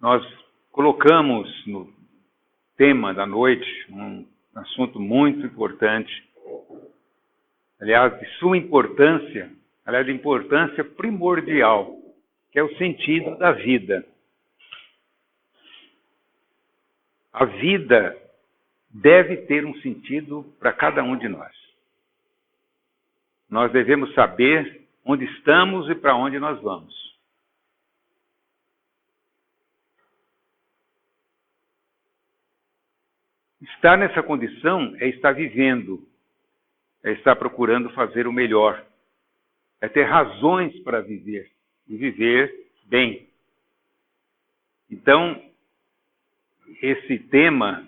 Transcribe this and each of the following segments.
nós colocamos no tema da noite um assunto muito importante, aliás, de suma importância, aliás, de importância primordial, que é o sentido da vida. A vida deve ter um sentido para cada um de nós. Nós devemos saber onde estamos e para onde nós vamos. Estar nessa condição é estar vivendo, é estar procurando fazer o melhor, é ter razões para viver e viver bem. Então, esse tema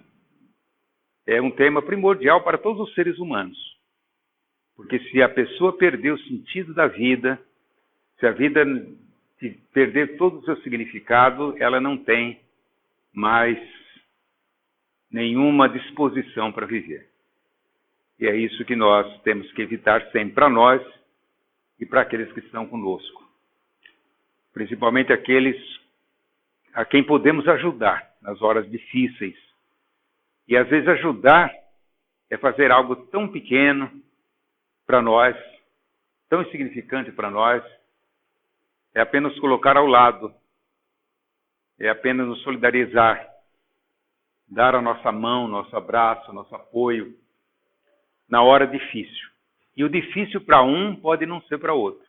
é um tema primordial para todos os seres humanos. Porque se a pessoa perder o sentido da vida, se a vida perder todo o seu significado, ela não tem mais nenhuma disposição para viver. E é isso que nós temos que evitar sempre para nós e para aqueles que estão conosco. Principalmente aqueles a quem podemos ajudar nas horas difíceis. E às vezes ajudar é fazer algo tão pequeno para nós, tão insignificante para nós, é apenas colocar ao lado, é apenas nos solidarizar, dar a nossa mão, nosso abraço, nosso apoio, na hora difícil. E o difícil para um pode não ser para outro.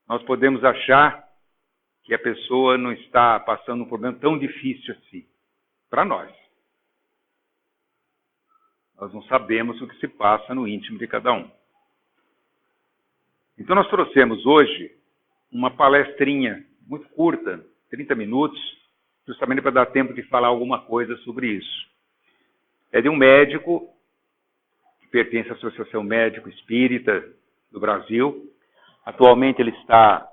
Nós podemos achar que a pessoa não está passando um problema tão difícil assim, para nós. Nós não sabemos o que se passa no íntimo de cada um. Então nós trouxemos hoje uma palestrinha muito curta, 30 minutos, justamente para dar tempo de falar alguma coisa sobre isso. É de um médico que pertence à Associação Médico Espírita do Brasil. Atualmente ele está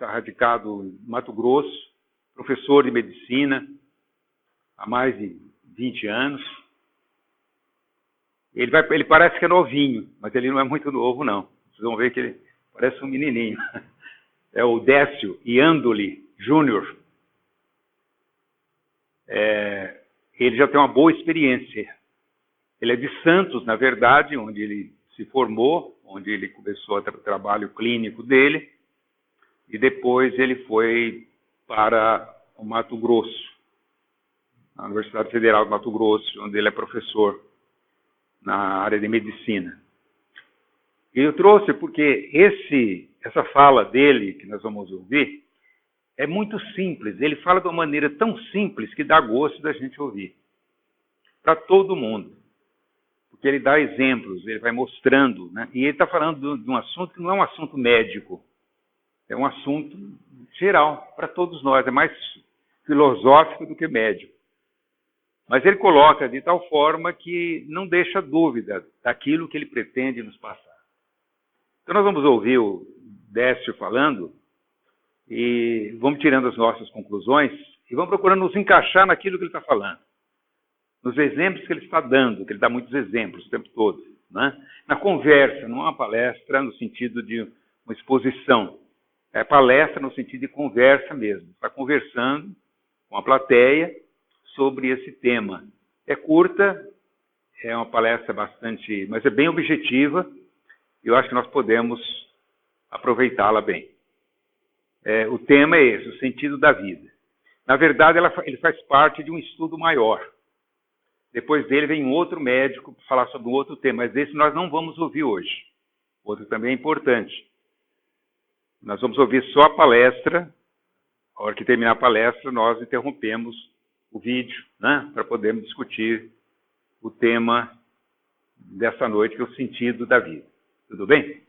radicado em Mato Grosso, professor de medicina há mais de 20 anos. Ele parece que é novinho, mas ele não é muito novo, não. Vocês vão ver que ele parece um menininho. É o Décio Iandoli Júnior. Ele já tem uma boa experiência. Ele é de Santos, na verdade, onde ele se formou, onde ele começou o trabalho clínico dele, e depois ele foi para o Mato Grosso, na Universidade Federal do Mato Grosso, onde ele é professor na área de medicina. E eu trouxe porque essa fala dele, que nós vamos ouvir, é muito simples. Ele fala de uma maneira tão simples que dá gosto da gente ouvir. Para todo mundo. Porque ele dá exemplos, ele vai mostrando, né? E ele está falando de um assunto que não é um assunto médico. É um assunto geral, para todos nós. É mais filosófico do que médico. Mas ele coloca de tal forma que não deixa dúvida daquilo que ele pretende nos passar. Então nós vamos ouvir o Décio falando e vamos tirando as nossas conclusões e vamos procurando nos encaixar naquilo que ele está falando. Nos exemplos que ele está dando, que ele dá muitos exemplos o tempo todo. Né? Na conversa, não é uma palestra no sentido de uma exposição. É palestra no sentido de conversa mesmo. Está conversando com a plateia sobre esse tema. É curta, é uma palestra bastante, mas é bem objetiva, e eu acho que nós podemos aproveitá-la bem. O tema é esse, o sentido da vida. Na verdade, ele faz parte de um estudo maior. Depois dele vem um outro médico para falar sobre um outro tema, mas esse nós não vamos ouvir hoje. Outro também é importante. Nós vamos ouvir só a palestra. A hora que terminar a palestra, nós interrompemos o vídeo, né, para podermos discutir o tema dessa noite, que é o sentido da vida. Tudo bem?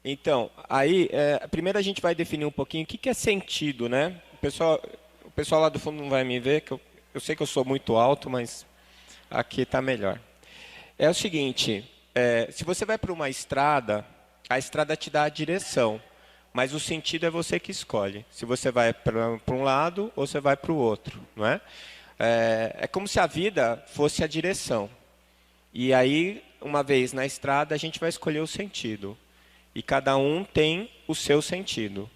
Então, aí, primeiro a gente vai definir um pouquinho o que é sentido, né? O pessoal lá do fundo não vai me ver, que eu sei que eu sou muito alto, mas aqui está melhor. É o seguinte, se você vai para uma estrada, a estrada te dá a direção, mas o sentido é você que escolhe. Se você vai para um lado ou você vai para o outro, não é? É como se a vida fosse a direção. E aí, uma vez na estrada, a gente vai escolher o sentido. E cada um tem o seu sentido.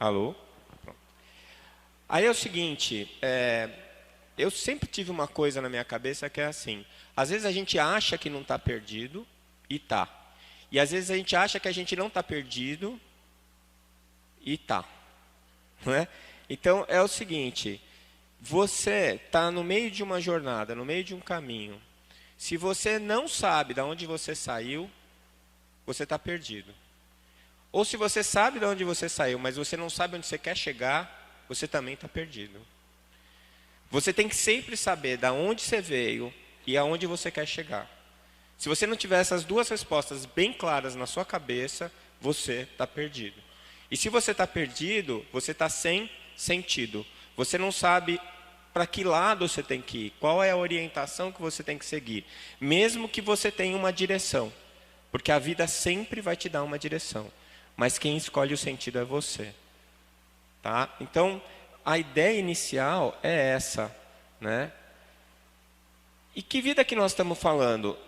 Alô? Pronto. Aí é o seguinte, eu sempre tive uma coisa na minha cabeça que é assim, às vezes a gente acha que não está perdido, e está. E às vezes a gente acha que a gente não está perdido, e está. Não é? Então é o seguinte, você está no meio de uma jornada, no meio de um caminho. Se você não sabe de onde você saiu, você está perdido. Ou se você sabe de onde você saiu, mas você não sabe onde você quer chegar, você também está perdido. Você tem que sempre saber de onde você veio e aonde você quer chegar. Se você não tiver essas duas respostas bem claras na sua cabeça, você está perdido. E se você está perdido, você está sem sentido. Você não sabe para que lado você tem que ir, qual é a orientação que você tem que seguir, mesmo que você tenha uma direção, porque a vida sempre vai te dar uma direção, mas quem escolhe o sentido é você, tá? Então, a ideia inicial é essa, né? E que vida que nós estamos falando?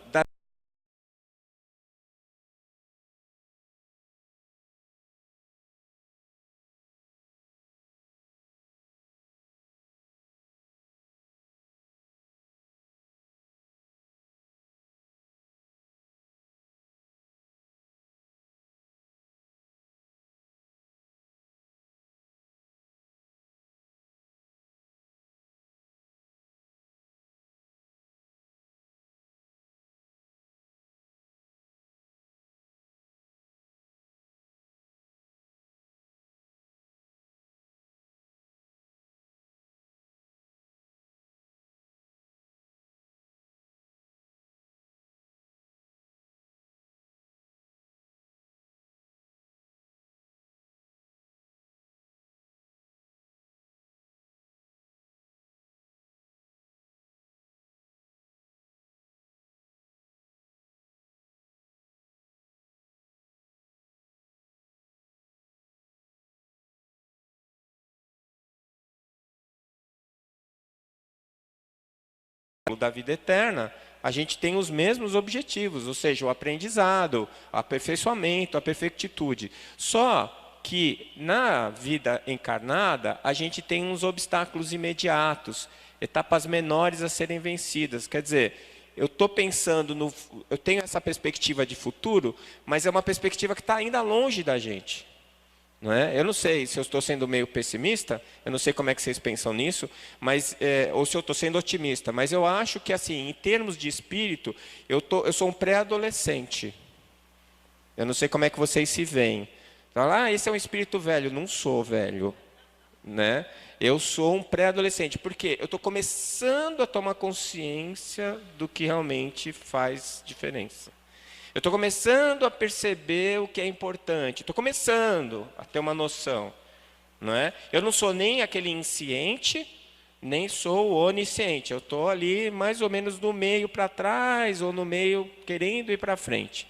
Da vida eterna, a gente tem os mesmos objetivos, ou seja, o aprendizado, o aperfeiçoamento, a perfectitude. Só que na vida encarnada, a gente tem uns obstáculos imediatos, etapas menores a serem vencidas. Quer dizer, eu estou pensando eu tenho essa perspectiva de futuro, mas é uma perspectiva que está ainda longe da gente. Não é? Eu não sei se eu estou sendo meio pessimista, eu não sei como é que vocês pensam nisso, mas, ou se eu estou sendo otimista, mas eu acho que, assim, em termos de espírito, eu sou um pré-adolescente. Eu não sei como é que vocês se veem. Fala, esse é um espírito velho. Não sou velho. Né? Eu sou um pré-adolescente. Por quê? Eu estou começando a tomar consciência do que realmente faz diferença. Eu estou começando a perceber o que é importante. Estou começando a ter uma noção. Não é? Eu não sou nem aquele insciente, nem sou onisciente. Eu estou ali mais ou menos no meio para trás, ou no meio querendo ir para frente.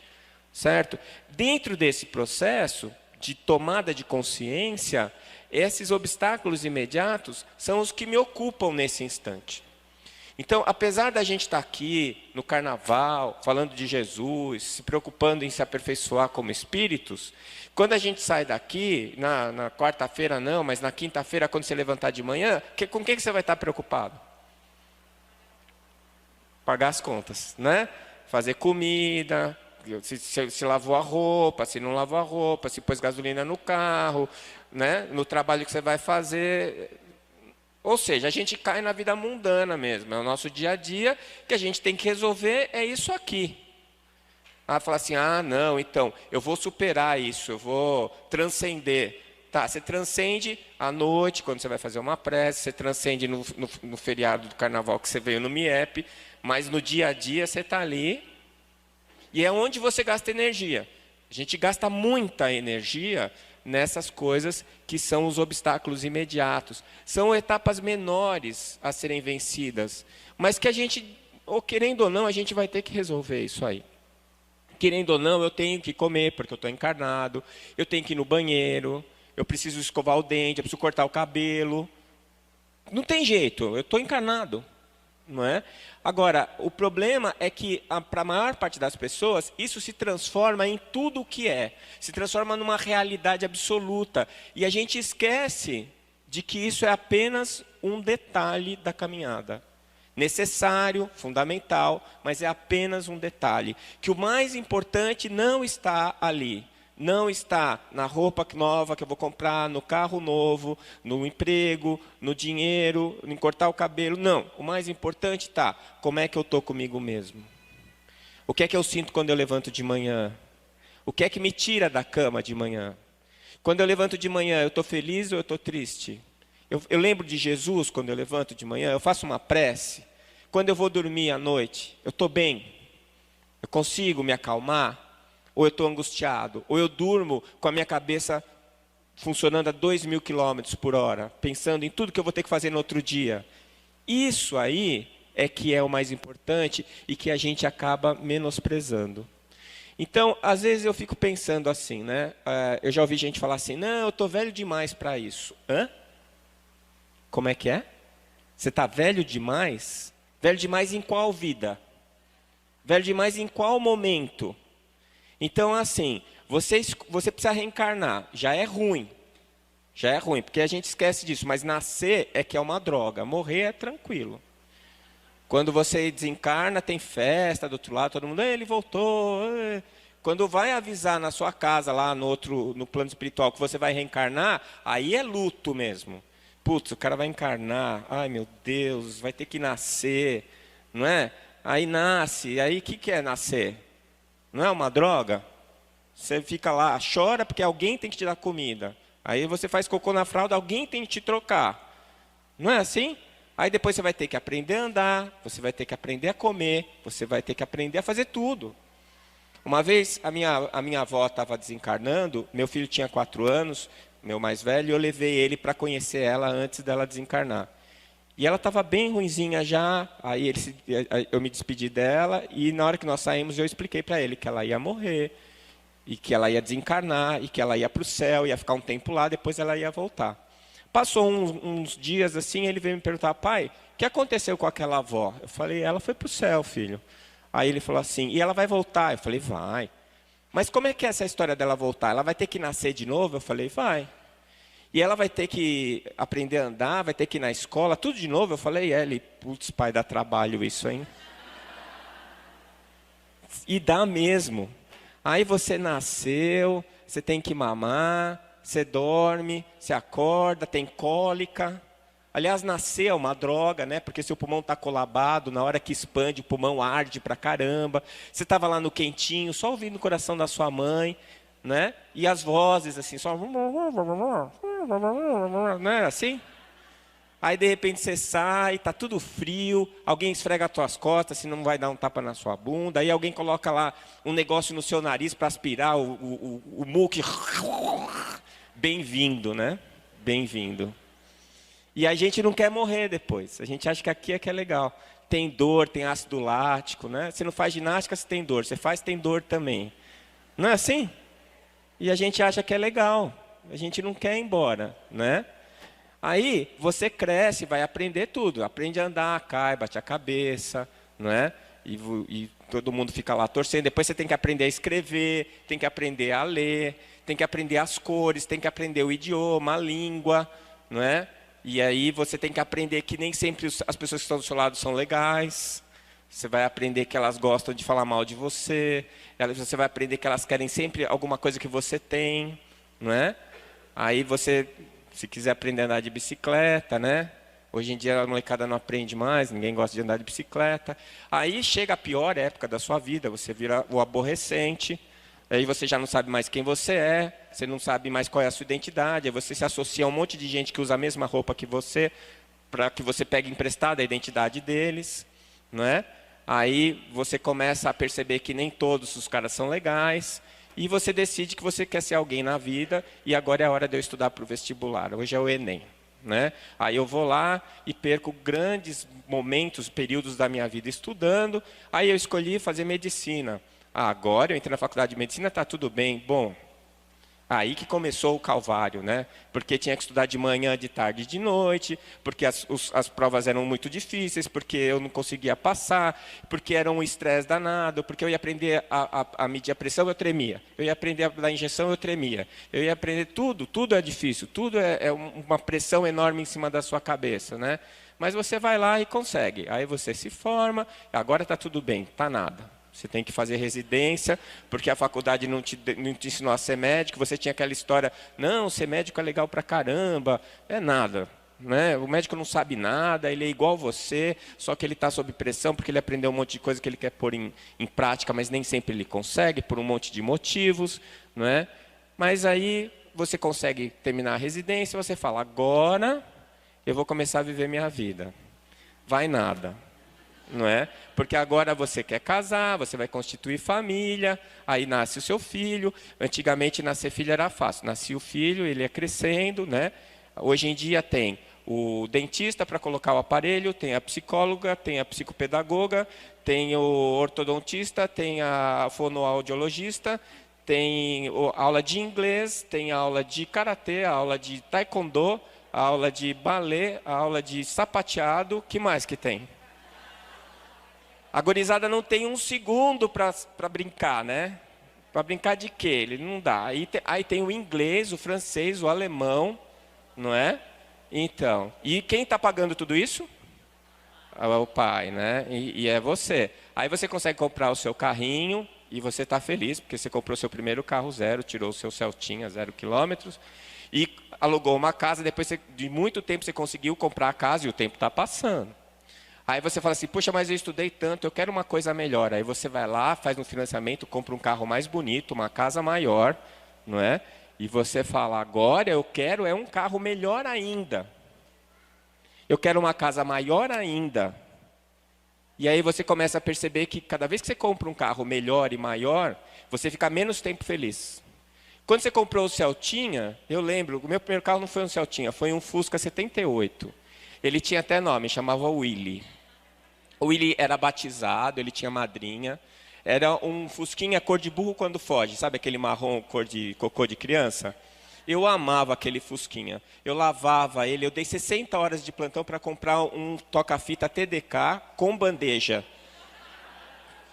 Certo? Dentro desse processo de tomada de consciência, esses obstáculos imediatos são os que me ocupam nesse instante. Então, apesar da gente estar aqui no carnaval, falando de Jesus, se preocupando em se aperfeiçoar como espíritos, quando a gente sai daqui, na quarta-feira não, mas na quinta-feira, quando você levantar de manhã, com o que você vai estar preocupado? Pagar as contas, né? Fazer comida, se lavou a roupa, se não lavou a roupa, se pôs gasolina no carro, né? No trabalho que você vai fazer. Ou seja, a gente cai na vida mundana mesmo, é o nosso dia a dia, que a gente tem que resolver, é isso aqui. Falar assim, não, então, eu vou superar isso, eu vou transcender. Tá, você transcende à noite, quando você vai fazer uma prece, você transcende no feriado do carnaval que você veio no MIEP, mas no dia a dia você está ali, e é onde você gasta energia. A gente gasta muita energia nessas coisas que são os obstáculos imediatos. São etapas menores a serem vencidas, mas que a gente, ou querendo ou não, a gente vai ter que resolver isso aí. Querendo ou não, eu tenho que comer, porque eu estou encarnado, eu tenho que ir no banheiro, eu preciso escovar o dente, eu preciso cortar o cabelo. Não tem jeito, eu estou encarnado. não é? Agora, o problema é que, para a maior parte das pessoas, isso se transforma em tudo o que é. Se transforma numa realidade absoluta. E a gente esquece de que isso é apenas um detalhe da caminhada. Necessário, fundamental, mas é apenas um detalhe. Que o mais importante não está ali. Não está na roupa nova que eu vou comprar, no carro novo, no emprego, no dinheiro, em cortar o cabelo. Não, o mais importante está, como é que eu estou comigo mesmo? O que é que eu sinto quando eu levanto de manhã? O que é que me tira da cama de manhã? Quando eu levanto de manhã, eu estou feliz ou eu estou triste? Eu lembro de Jesus quando eu levanto de manhã, eu faço uma prece. Quando eu vou dormir à noite, eu estou bem? Eu consigo me acalmar? Ou eu estou angustiado, ou eu durmo com a minha cabeça funcionando a 2.000 km/h, pensando em tudo que eu vou ter que fazer no outro dia. Isso aí é que é o mais importante e que a gente acaba menosprezando. Então, às vezes eu fico pensando assim, né? Eu já ouvi gente falar assim, não, eu estou velho demais para isso. Hã? Como é que é? Você está velho demais? Velho demais em qual vida? Velho demais em qual momento? Então, assim, você precisa reencarnar. Já é ruim, porque a gente esquece disso. Mas nascer é que é uma droga, morrer é tranquilo. Quando você desencarna, tem festa do outro lado, todo mundo, ele voltou. Quando vai avisar na sua casa, lá no plano espiritual, que você vai reencarnar, aí é luto mesmo. Putz, o cara vai encarnar, ai meu Deus, vai ter que nascer, não é? Aí nasce, aí o que é nascer? Não é uma droga? Você fica lá, chora porque alguém tem que te dar comida. Aí você faz cocô na fralda, alguém tem que te trocar. Não é assim? Aí depois você vai ter que aprender a andar, você vai ter que aprender a comer, você vai ter que aprender a fazer tudo. Uma vez a minha avó estava desencarnando, meu filho tinha 4 anos, meu mais velho, e eu levei ele para conhecer ela antes dela desencarnar. E ela estava bem ruinzinha já, aí eu me despedi dela, e na hora que nós saímos eu expliquei para ele que ela ia morrer, e que ela ia desencarnar, e que ela ia para o céu, ia ficar um tempo lá, depois ela ia voltar. Passou uns dias assim, ele veio me perguntar, pai, o que aconteceu com aquela avó? Eu falei, ela foi para o céu, filho. Aí ele falou assim, e ela vai voltar? Eu falei, vai. Mas como é que é essa história dela voltar? Ela vai ter que nascer de novo? Eu falei, vai. E ela vai ter que aprender a andar, vai ter que ir na escola, tudo de novo? Eu falei, ele, putz, pai, dá trabalho isso, hein? E dá mesmo. Aí você nasceu, você tem que mamar, você dorme, você acorda, tem cólica. Aliás, nascer é uma droga, né? Porque seu pulmão está colabado, na hora que expande, o pulmão arde pra caramba. Você estava lá no quentinho, só ouvindo o coração da sua mãe, né? E as vozes assim, só... Não é assim? Aí de repente você sai, está tudo frio, alguém esfrega as tuas costas, se não vai dar um tapa na sua bunda, aí alguém coloca lá um negócio no seu nariz para aspirar o muque. Bem-vindo, né? Bem-vindo. E a gente não quer morrer depois, a gente acha que aqui é que é legal. Tem dor, tem ácido lático, né? Você não faz ginástica, você tem dor, você faz, tem dor também. Não é assim? E a gente acha que é legal, a gente não quer ir embora, né? Aí você cresce, vai aprender tudo, aprende a andar, cai, bate a cabeça, não é? E todo mundo fica lá torcendo. Depois você tem que aprender a escrever, tem que aprender a ler, tem que aprender as cores, tem que aprender o idioma, a língua, não é? E aí você tem que aprender que nem sempre as pessoas que estão do seu lado são legais. Você vai aprender que elas gostam de falar mal de você. Você vai aprender que elas querem sempre alguma coisa que você tem, não é? Aí você, se quiser aprender a andar de bicicleta, né? Hoje em dia a molecada não aprende mais, ninguém gosta de andar de bicicleta. Aí chega a pior época da sua vida, você vira o aborrecente. Aí você já não sabe mais quem você é, você não sabe mais qual é a sua identidade, aí você se associa a um monte de gente que usa a mesma roupa que você, para que você pegue emprestada a identidade deles, não é? Aí você começa a perceber que nem todos os caras são legais, e você decide que você quer ser alguém na vida, e agora é a hora de eu estudar para o vestibular, hoje é o Enem. Né? Aí eu vou lá e perco grandes momentos, períodos da minha vida estudando, aí eu escolhi fazer medicina. Agora eu entrei na faculdade de medicina, está tudo bem. Bom, Aí que começou o calvário, né? Porque tinha que estudar de manhã, de tarde e de noite, porque as provas eram muito difíceis, porque eu não conseguia passar, porque era um estresse danado, porque eu ia aprender a medir a pressão, eu tremia. Eu ia aprender a dar injeção, eu tremia. Eu ia aprender tudo é difícil, tudo é uma pressão enorme em cima da sua cabeça, né? Mas você vai lá e consegue. Aí você se forma, agora está tudo bem, está nada. Você tem que fazer residência, porque a faculdade não te ensinou a ser médico. Você tinha aquela história, não, ser médico é legal pra caramba. É nada, né? O médico não sabe nada, ele é igual você, só que ele está sob pressão, porque ele aprendeu um monte de coisa que ele quer pôr em prática, mas nem sempre ele consegue, por um monte de motivos, não é? Mas aí você consegue terminar a residência, você fala, agora eu vou começar a viver minha vida. Vai nada. Não é? Porque agora você quer casar, você vai constituir família, aí nasce o seu filho. Antigamente nascer filho era fácil, nascia o filho, ele ia crescendo, né? Hoje em dia tem o dentista para colocar o aparelho, tem a psicóloga, tem a psicopedagoga, tem o ortodontista, tem a fonoaudiologista, tem aula de inglês, tem aula de karatê, aula de taekwondo, aula de balé, aula de sapateado, que mais que tem? A gurizada não tem um segundo para brincar, né? Para brincar de quê? Ele não dá. Aí tem o inglês, o francês, o alemão, não é? Então, e quem está pagando tudo isso? É o pai, né? E é você. Aí você consegue comprar o seu carrinho e você está feliz, porque você comprou seu primeiro carro zero, tirou o seu Celtinha 0 quilômetros, e alugou uma casa, depois de muito tempo você conseguiu comprar a casa e o tempo está passando. Aí você fala assim, puxa, mas eu estudei tanto, eu quero uma coisa melhor. Aí você vai lá, faz um financiamento, compra um carro mais bonito, uma casa maior, não é? E você fala, agora eu quero um carro melhor ainda. Eu quero uma casa maior ainda. E aí você começa a perceber que cada vez que você compra um carro melhor e maior, você fica menos tempo feliz. Quando você comprou o Celtinha, eu lembro, o meu primeiro carro não foi um Celtinha, foi um Fusca 78. Ele tinha até nome, chamava Willy. O Willy era batizado, ele tinha madrinha. Era um fusquinha cor de burro quando foge. Sabe aquele marrom cor de cocô de criança? Eu amava aquele fusquinha. Eu lavava ele. Eu dei 60 horas de plantão para comprar um toca-fita TDK com bandeja.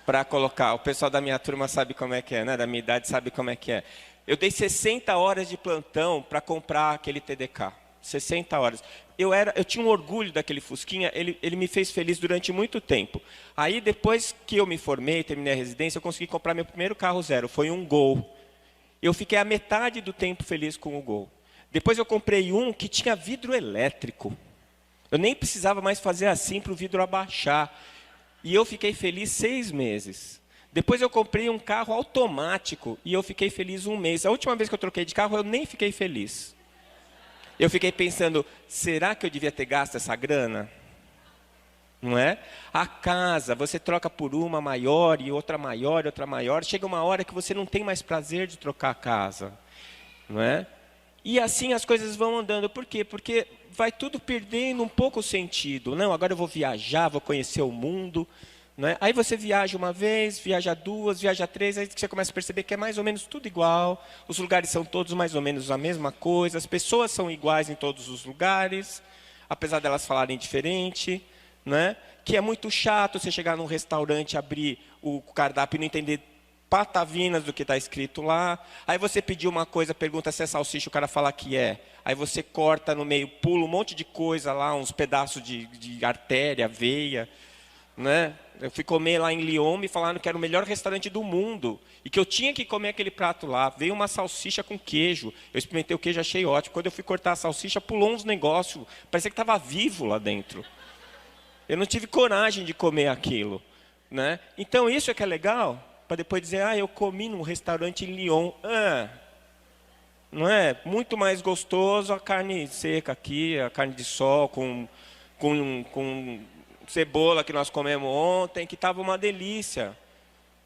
Para colocar. O pessoal da minha turma sabe como é que é, né? Da minha idade sabe como é que é. Eu dei 60 horas de plantão para comprar aquele TDK. 60 horas. Eu tinha um orgulho daquele Fusquinha, ele me fez feliz durante muito tempo. Aí, depois que eu me formei, terminei a residência, eu consegui comprar meu primeiro carro zero, foi um Gol. Eu fiquei a metade do tempo feliz com o Gol. Depois eu comprei um que tinha vidro elétrico. Eu nem precisava mais fazer assim para o vidro abaixar. E eu fiquei feliz 6 meses. Depois eu comprei um carro automático e eu fiquei feliz 1 mês. A última vez que eu troquei de carro, eu nem fiquei feliz. Eu fiquei pensando, será que eu devia ter gasto essa grana? Não é? A casa, você troca por uma maior e outra maior e outra maior. Chega uma hora que você não tem mais prazer de trocar a casa. Não é? E assim as coisas vão andando. Por quê? Porque vai tudo perdendo um pouco o sentido. Não, agora eu vou viajar, vou conhecer o mundo. Não é? Aí você viaja uma vez, viaja 2, viaja 3, aí você começa a perceber que é mais ou menos tudo igual, os lugares são todos mais ou menos a mesma coisa, as pessoas são iguais em todos os lugares, apesar delas falarem diferente, né? Que é muito chato você chegar num restaurante, abrir o cardápio e não entender patavinas do que está escrito lá, aí você pedir uma coisa, pergunta se é salsicha, o cara fala que é, aí você corta no meio, pula um monte de coisa lá, uns pedaços de artéria, veia, né? Eu fui comer lá em Lyon, me falaram que era o melhor restaurante do mundo e que eu tinha que comer aquele prato lá. Veio uma salsicha com queijo, eu experimentei o queijo, achei ótimo. Quando eu fui cortar a salsicha, pulou uns negócios, parecia que estava vivo lá dentro. Eu não tive coragem de comer aquilo, né? Então isso é que é legal, para depois dizer, eu comi num restaurante em Lyon. Não é? Muito mais gostoso a carne seca aqui, a carne de sol com cebola que nós comemos ontem, que estava uma delícia.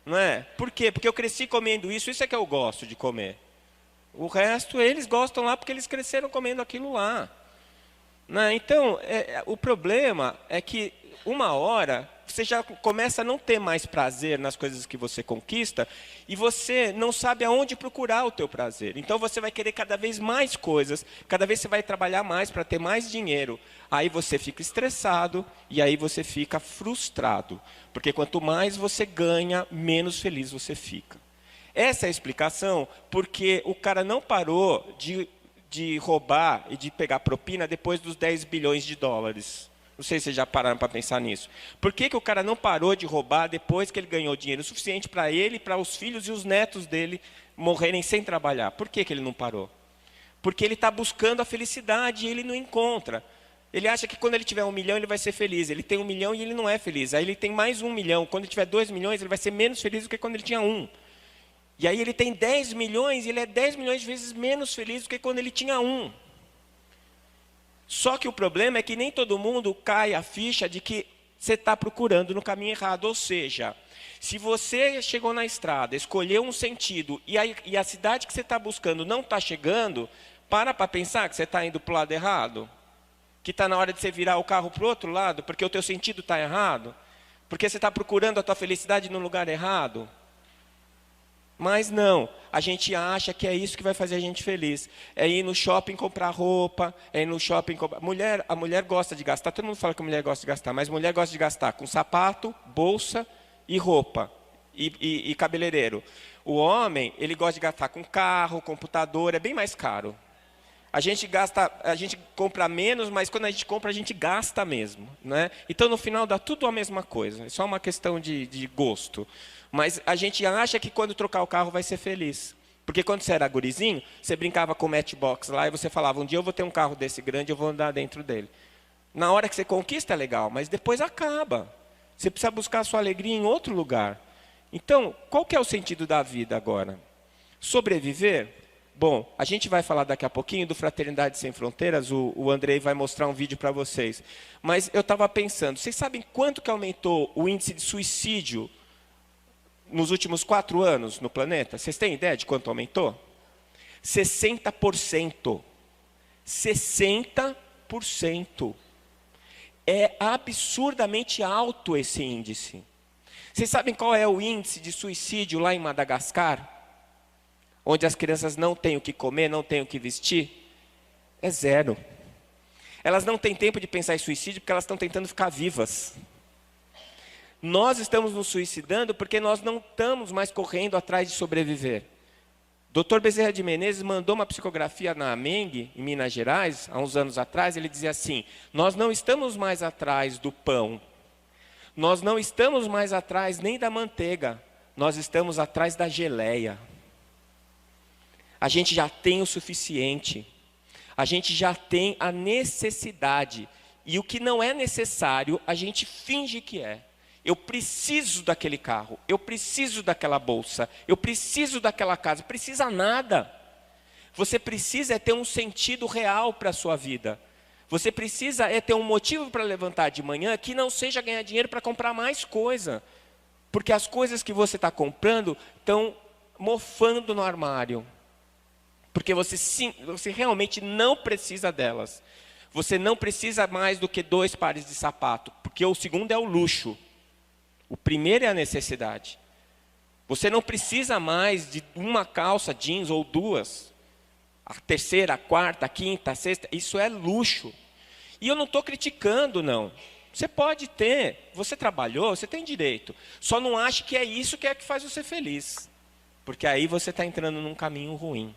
Não é? Por quê? Porque eu cresci comendo isso é que eu gosto de comer. O resto, eles gostam lá porque eles cresceram comendo aquilo lá. Não é? Então, o problema é que uma hora você já começa a não ter mais prazer nas coisas que você conquista e você não sabe aonde procurar o teu prazer. Então você vai querer cada vez mais coisas, cada vez você vai trabalhar mais para ter mais dinheiro. Aí você fica estressado e aí você fica frustrado. Porque quanto mais você ganha, menos feliz você fica. Essa é a explicação porque o cara não parou de roubar e de pegar propina depois dos 10 bilhões de dólares. Não sei se vocês já pararam para pensar nisso. Por que o cara não parou de roubar depois que ele ganhou dinheiro suficiente para ele, para os filhos e os netos dele morrerem sem trabalhar? Por que ele não parou? Porque ele está buscando a felicidade e ele não encontra. Ele acha que quando ele tiver 1 milhão ele vai ser feliz. Ele tem 1 milhão e ele não é feliz. Aí ele tem mais 1 milhão. Quando ele tiver 2 milhões ele vai ser menos feliz do que quando ele tinha 1. E aí ele tem 10 milhões e ele é 10 milhões de vezes menos feliz do que quando ele tinha 1. Só que o problema é que nem todo mundo cai a ficha de que você está procurando no caminho errado. Ou seja, se você chegou na estrada, escolheu um sentido e a cidade que você está buscando não está chegando, para pensar que você está indo para o lado errado. Que está na hora de você virar o carro para o outro lado, porque o teu sentido está errado. Porque você está procurando a tua felicidade no lugar errado. Mas não, a gente acha que é isso que vai fazer a gente feliz. É ir no shopping comprar roupa, é ir no shopping comprar... A mulher gosta de gastar, todo mundo fala que a mulher gosta de gastar, mas a mulher gosta de gastar com sapato, bolsa e roupa, e cabeleireiro. O homem, ele gosta de gastar com carro, computador, é bem mais caro. A gente compra menos, mas quando a gente compra, a gente gasta mesmo, né? Então, no final, dá tudo a mesma coisa. É só uma questão de gosto. Mas a gente acha que quando trocar o carro vai ser feliz. Porque quando você era gurizinho, você brincava com o Matchbox lá e você falava, um dia eu vou ter um carro desse grande, eu vou andar dentro dele. Na hora que você conquista é legal, mas depois acaba. Você precisa buscar a sua alegria em outro lugar. Então, qual que é o sentido da vida agora? Sobreviver? Bom, a gente vai falar daqui a pouquinho do Fraternidade Sem Fronteiras, o Andrei vai mostrar um vídeo para vocês. Mas eu estava pensando, vocês sabem quanto que aumentou o índice de suicídio nos últimos 4 anos no planeta? Vocês têm ideia de quanto aumentou? 60%. 60%. É absurdamente alto esse índice. Vocês sabem qual é o índice de suicídio lá em Madagascar? Onde as crianças não têm o que comer, não têm o que vestir? É 0. Elas não têm tempo de pensar em suicídio porque elas estão tentando ficar vivas. Nós estamos nos suicidando porque nós não estamos mais correndo atrás de sobreviver. Dr. Bezerra de Menezes mandou uma psicografia na AMENG, em Minas Gerais, há uns anos atrás, ele dizia assim, nós não estamos mais atrás do pão, nós não estamos mais atrás nem da manteiga, nós estamos atrás da geleia. A gente já tem o suficiente, a gente já tem a necessidade, e o que não é necessário, a gente finge que é. Eu preciso daquele carro, eu preciso daquela bolsa, eu preciso daquela casa. Precisa nada. Você precisa ter um sentido real para a sua vida. Você precisa ter um motivo para levantar de manhã que não seja ganhar dinheiro para comprar mais coisa. Porque as coisas que você está comprando estão mofando no armário. Porque você realmente não precisa delas. Você não precisa mais do que 2 pares de sapato, porque o segundo é o luxo. O primeiro é a necessidade. Você não precisa mais de uma calça jeans ou 2. A terceira, a quarta, a quinta, a sexta, isso é luxo. E eu não estou criticando, não. Você pode ter, você trabalhou, você tem direito. Só não ache que é isso que faz você feliz. Porque aí você está entrando num caminho ruim.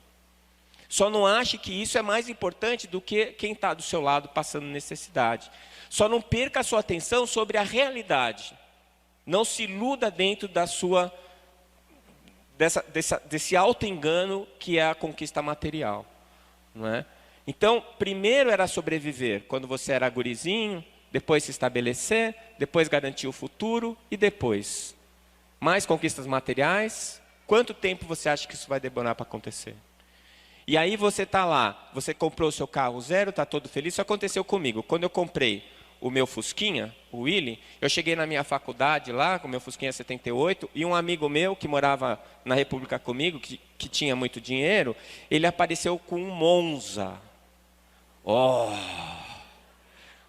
Só não ache que isso é mais importante do que quem está do seu lado passando necessidade. Só não perca a sua atenção sobre a realidade. Não se iluda dentro da desse auto-engano que é a conquista material. Não é? Então, primeiro era sobreviver, quando você era gurizinho, depois se estabelecer, depois garantir o futuro e depois mais conquistas materiais. Quanto tempo você acha que isso vai demorar para acontecer? E aí você está lá, você comprou o seu carro 0, está todo feliz. Isso aconteceu comigo. Quando eu comprei o meu Fusquinha, o Willy, eu cheguei na minha faculdade lá, com o meu Fusquinha 78, e um amigo meu que morava na República comigo, que tinha muito dinheiro, ele apareceu com um Monza.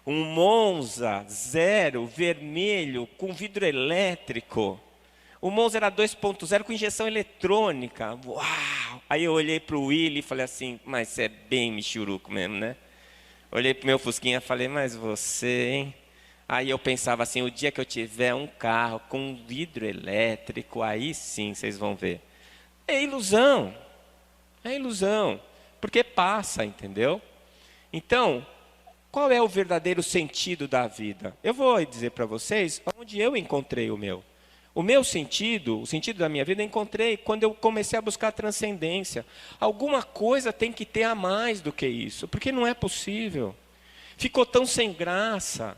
Um Monza 0, vermelho, com vidro elétrico. O Monza era 2.0 com injeção eletrônica. Uau! Aí eu olhei para o Willy e falei assim, mas você é bem michuruco mesmo, né? Olhei para o meu Fusquinha e falei, mas você, hein? Aí eu pensava assim, o dia que eu tiver um carro com vidro elétrico, aí sim vocês vão ver. É ilusão, porque passa, entendeu? Então, qual é o verdadeiro sentido da vida? Eu vou dizer para vocês onde eu encontrei o meu. O meu sentido, o sentido da minha vida, eu encontrei quando eu comecei a buscar a transcendência. Alguma coisa tem que ter a mais do que isso, porque não é possível. Ficou tão sem graça,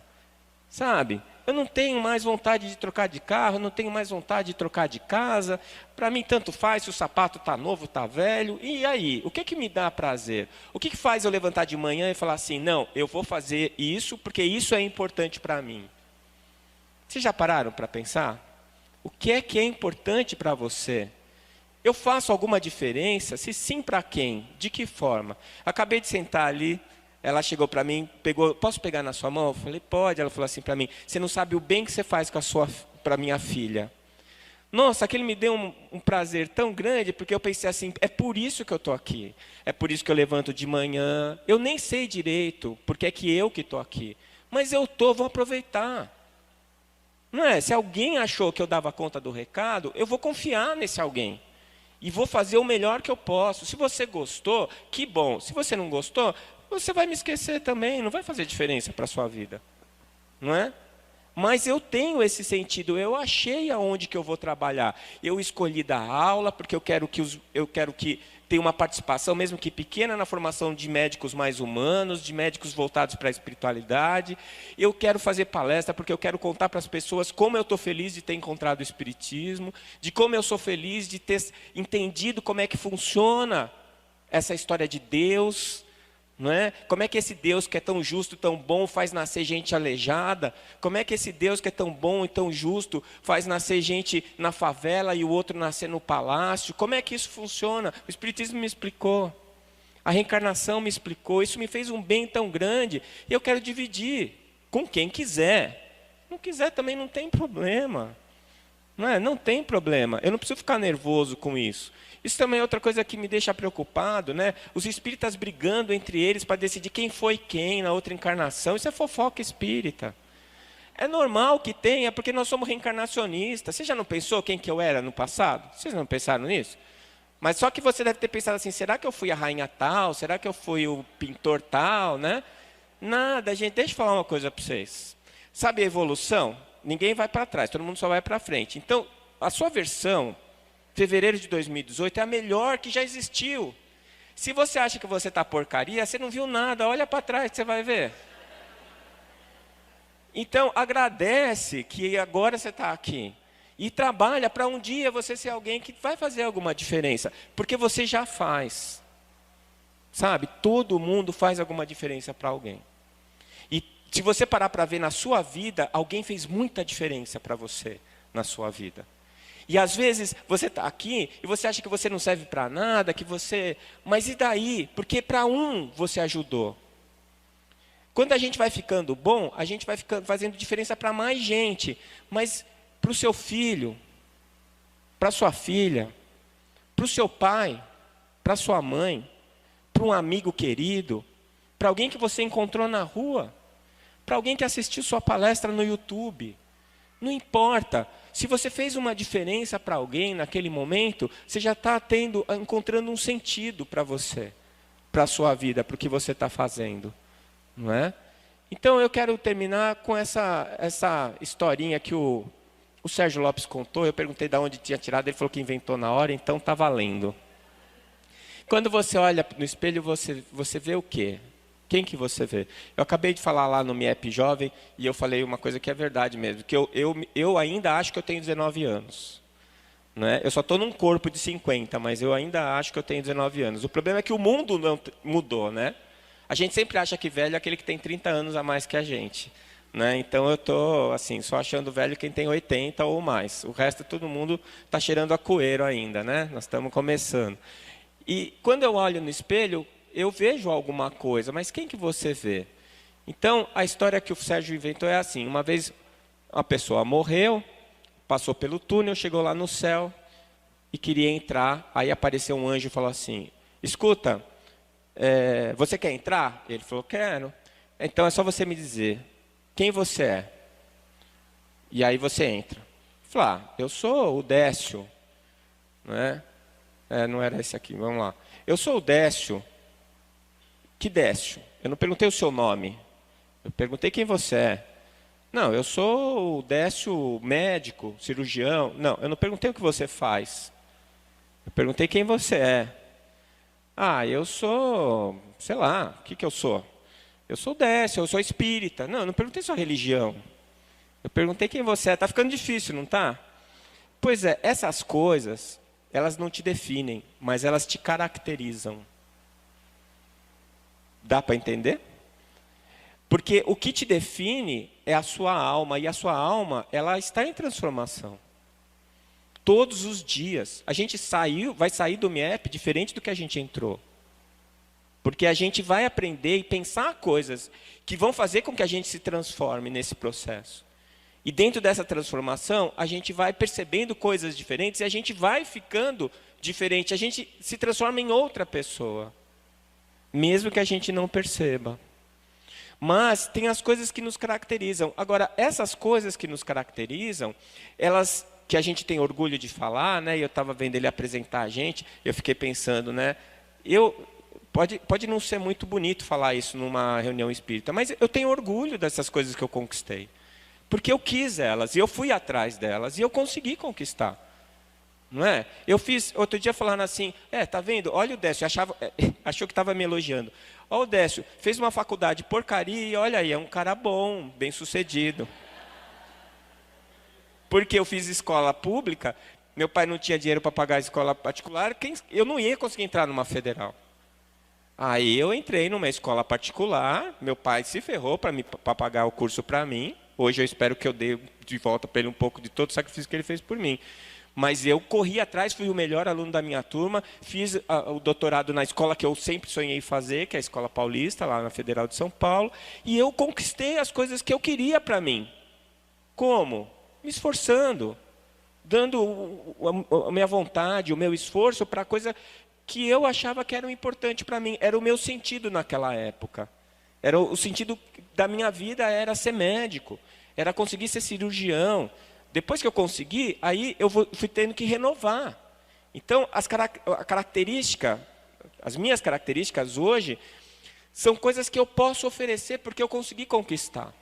sabe? Eu não tenho mais vontade de trocar de carro, não tenho mais vontade de trocar de casa. Para mim, tanto faz se o sapato está novo, está velho. E aí? O que que me dá prazer? O que que faz eu levantar de manhã e falar assim, não, eu vou fazer isso porque isso é importante para mim? Vocês já pararam para pensar? O que é importante para você? Eu faço alguma diferença? Se sim, para quem? De que forma? Acabei de sentar ali, ela chegou para mim, pegou, posso pegar na sua mão? Eu falei, pode. Ela falou assim para mim, você não sabe o bem que você faz para minha filha. Nossa, aquilo me deu um prazer tão grande, porque eu pensei assim, é por isso que eu estou aqui. É por isso que eu levanto de manhã. Eu nem sei direito, porque é que eu que estou aqui. Mas eu estou, vou aproveitar. Não é? Se alguém achou que eu dava conta do recado, eu vou confiar nesse alguém. E vou fazer o melhor que eu posso. Se você gostou, que bom. Se você não gostou, você vai me esquecer também. Não vai fazer diferença para a sua vida. Não é? Mas eu tenho esse sentido. Eu achei aonde que eu vou trabalhar. Eu escolhi dar aula, porque eu quero que tenha uma participação, mesmo que pequena, na formação de médicos mais humanos, de médicos voltados para a espiritualidade. Eu quero fazer palestra, porque eu quero contar para as pessoas como eu estou feliz de ter encontrado o Espiritismo, de como eu sou feliz de ter entendido como é que funciona essa história de Deus. Não é? Como é que esse Deus que é tão justo, tão bom, faz nascer gente aleijada? Como é que esse Deus que é tão bom e tão justo faz nascer gente na favela e o outro nascer no palácio? Como é que isso funciona? O Espiritismo me explicou. A reencarnação me explicou. Isso me fez um bem tão grande. E eu quero dividir com quem quiser. Não quiser também não tem problema. Não é? Não tem problema. Eu não preciso ficar nervoso com isso. Isso também é outra coisa que me deixa preocupado, né? Os espíritas brigando entre eles para decidir quem foi quem na outra encarnação. Isso é fofoca espírita. É normal que tenha, porque nós somos reencarnacionistas. Você já não pensou quem que eu era no passado? Vocês não pensaram nisso? Mas só que você deve ter pensado assim, será que eu fui a rainha tal? Será que eu fui o pintor tal, né? Nada, gente. Deixa eu falar uma coisa para vocês. Sabe a evolução? Ninguém vai para trás, todo mundo só vai para frente. Então, a sua versão, fevereiro de 2018, é a melhor que já existiu. Se você acha que você está porcaria, você não viu nada, olha para trás que você vai ver. Então, agradece que agora você está aqui. E trabalha para um dia você ser alguém que vai fazer alguma diferença. Porque você já faz. Sabe? Todo mundo faz alguma diferença para alguém. E se você parar para ver na sua vida, alguém fez muita diferença para você na sua vida. E às vezes você está aqui e você acha que você não serve para nada, que você... Mas e daí? Porque para um você ajudou. Quando a gente vai ficando bom, a gente vai fazendo diferença para mais gente. Mas para o seu filho, para a sua filha, para o seu pai, para a sua mãe, para um amigo querido, para alguém que você encontrou na rua, para alguém que assistiu sua palestra no YouTube. Não importa. Se você fez uma diferença para alguém naquele momento, você já está encontrando um sentido para você, para a sua vida, para o que você está fazendo. Não é? Então eu quero terminar com essa historinha que o Sérgio Lopes contou. Eu perguntei de onde tinha tirado, ele falou que inventou na hora, então está valendo. Quando você olha no espelho, você vê o quê? Quem que você vê? Eu acabei de falar lá no MIEP Jovem, e eu falei uma coisa que é verdade mesmo, que eu ainda acho que eu tenho 19 anos. Né? Eu só estou num corpo de 50, mas eu ainda acho que eu tenho 19 anos. O problema é que o mundo não mudou, né? A gente sempre acha que velho é aquele que tem 30 anos a mais que a gente. Né? Então eu estou assim, só achando velho quem tem 80 ou mais. O resto, todo mundo está cheirando a coeiro ainda. Né? Nós estamos começando. E quando eu olho no espelho, eu vejo alguma coisa, mas quem que você vê? Então, a história que o Sérgio inventou é assim: uma vez uma pessoa morreu, passou pelo túnel, chegou lá no céu e queria entrar. Aí apareceu um anjo e falou assim: escuta, você quer entrar? Ele falou: quero. Então é só você me dizer quem você é. E aí você entra. Falei: eu sou o Décio. Não é? Não era esse aqui, vamos lá. Eu sou o Décio. Que Décio? Eu não perguntei o seu nome. Eu perguntei quem você é. Não, eu sou o Décio médico, cirurgião. Não, eu não perguntei o que você faz. Eu perguntei quem você é. Eu sou, sei lá, o que eu sou? Eu sou Décio, eu sou espírita. Não, eu não perguntei sua religião. Eu perguntei quem você é. Está ficando difícil, não está? Pois é, essas coisas, elas não te definem, mas elas te caracterizam. Dá para entender? Porque o que te define é a sua alma, e a sua alma, ela está em transformação. Todos os dias. A gente vai sair do MEP diferente do que a gente entrou. Porque a gente vai aprender e pensar coisas que vão fazer com que a gente se transforme nesse processo. E dentro dessa transformação, a gente vai percebendo coisas diferentes e a gente vai ficando diferente. A gente se transforma em outra pessoa. Mesmo que a gente não perceba. Mas tem as coisas que nos caracterizam. Agora, essas coisas que nos caracterizam, elas que a gente tem orgulho de falar, né? E eu estava vendo ele apresentar a gente, eu fiquei pensando, né? Pode não ser muito bonito falar isso numa reunião espírita, mas eu tenho orgulho dessas coisas que eu conquistei. Porque eu quis elas, e eu fui atrás delas, e eu consegui conquistar. Não é? Eu fiz, outro dia falando assim, tá vendo? Olha o Décio, achou que estava me elogiando. Olha o Décio, fez uma faculdade porcaria e olha aí, é um cara bom, bem sucedido. Porque eu fiz escola pública, meu pai não tinha dinheiro para pagar a escola particular, eu não ia conseguir entrar numa federal. Aí eu entrei numa escola particular, meu pai se ferrou para pagar o curso para mim. Hoje eu espero que eu dê de volta para ele um pouco de todo o sacrifício que ele fez por mim. Mas eu corri atrás, fui o melhor aluno da minha turma, fiz o doutorado na escola que eu sempre sonhei fazer, que é a Escola Paulista, lá na Federal de São Paulo, e eu conquistei as coisas que eu queria para mim. Como? Me esforçando, dando a minha vontade, o meu esforço para a coisa que eu achava que era importante para mim. Era o meu sentido naquela época. Era o sentido da minha vida era ser médico, era conseguir ser cirurgião. Depois que eu consegui, aí eu fui tendo que renovar. Então, as minhas características hoje, são coisas que eu posso oferecer porque eu consegui conquistar.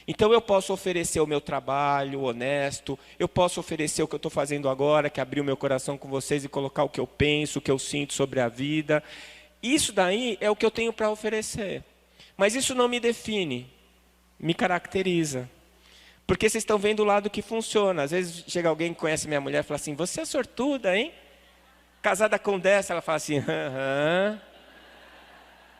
Então, eu posso oferecer o meu trabalho honesto, eu posso oferecer o que eu estou fazendo agora, que é abrir o meu coração com vocês e colocar o que eu penso, o que eu sinto sobre a vida. Isso daí é o que eu tenho para oferecer. Mas isso não me define, me caracteriza. Porque vocês estão vendo o lado que funciona. Às vezes chega alguém que conhece minha mulher e fala assim, você é sortuda, hein? Casada com dessa, ela fala assim, aham.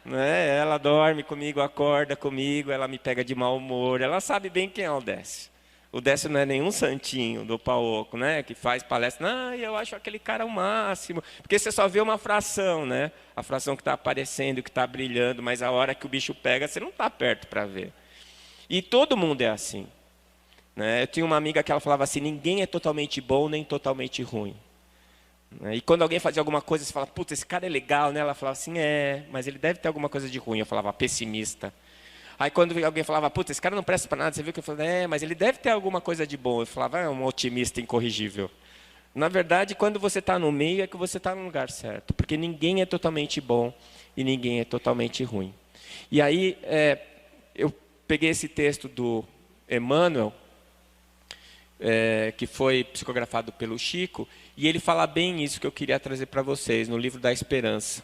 Né? Ela dorme comigo, acorda comigo, ela me pega de mau humor. Ela sabe bem quem é o Décio. O Décio não é nenhum santinho do Pauoco, né? Que faz palestra. Não, eu acho aquele cara o máximo. Porque você só vê uma fração, né? A fração que está aparecendo, que está brilhando, mas a hora que o bicho pega, você não está perto para ver. E todo mundo é assim. Eu tinha uma amiga que ela falava assim, ninguém é totalmente bom nem totalmente ruim. E quando alguém fazia alguma coisa, você fala, putz, esse cara é legal, né? Ela falava assim, mas ele deve ter alguma coisa de ruim. Eu falava, pessimista. Aí quando alguém falava, putz, esse cara não presta para nada, você viu que eu falava, mas ele deve ter alguma coisa de bom. Eu falava, é um otimista incorrigível. Na verdade, quando você está no meio, é que você está no lugar certo. Porque ninguém é totalmente bom e ninguém é totalmente ruim. E aí, eu peguei esse texto do Emmanuel, que foi psicografado pelo Chico, e ele fala bem isso que eu queria trazer para vocês, no livro da Esperança.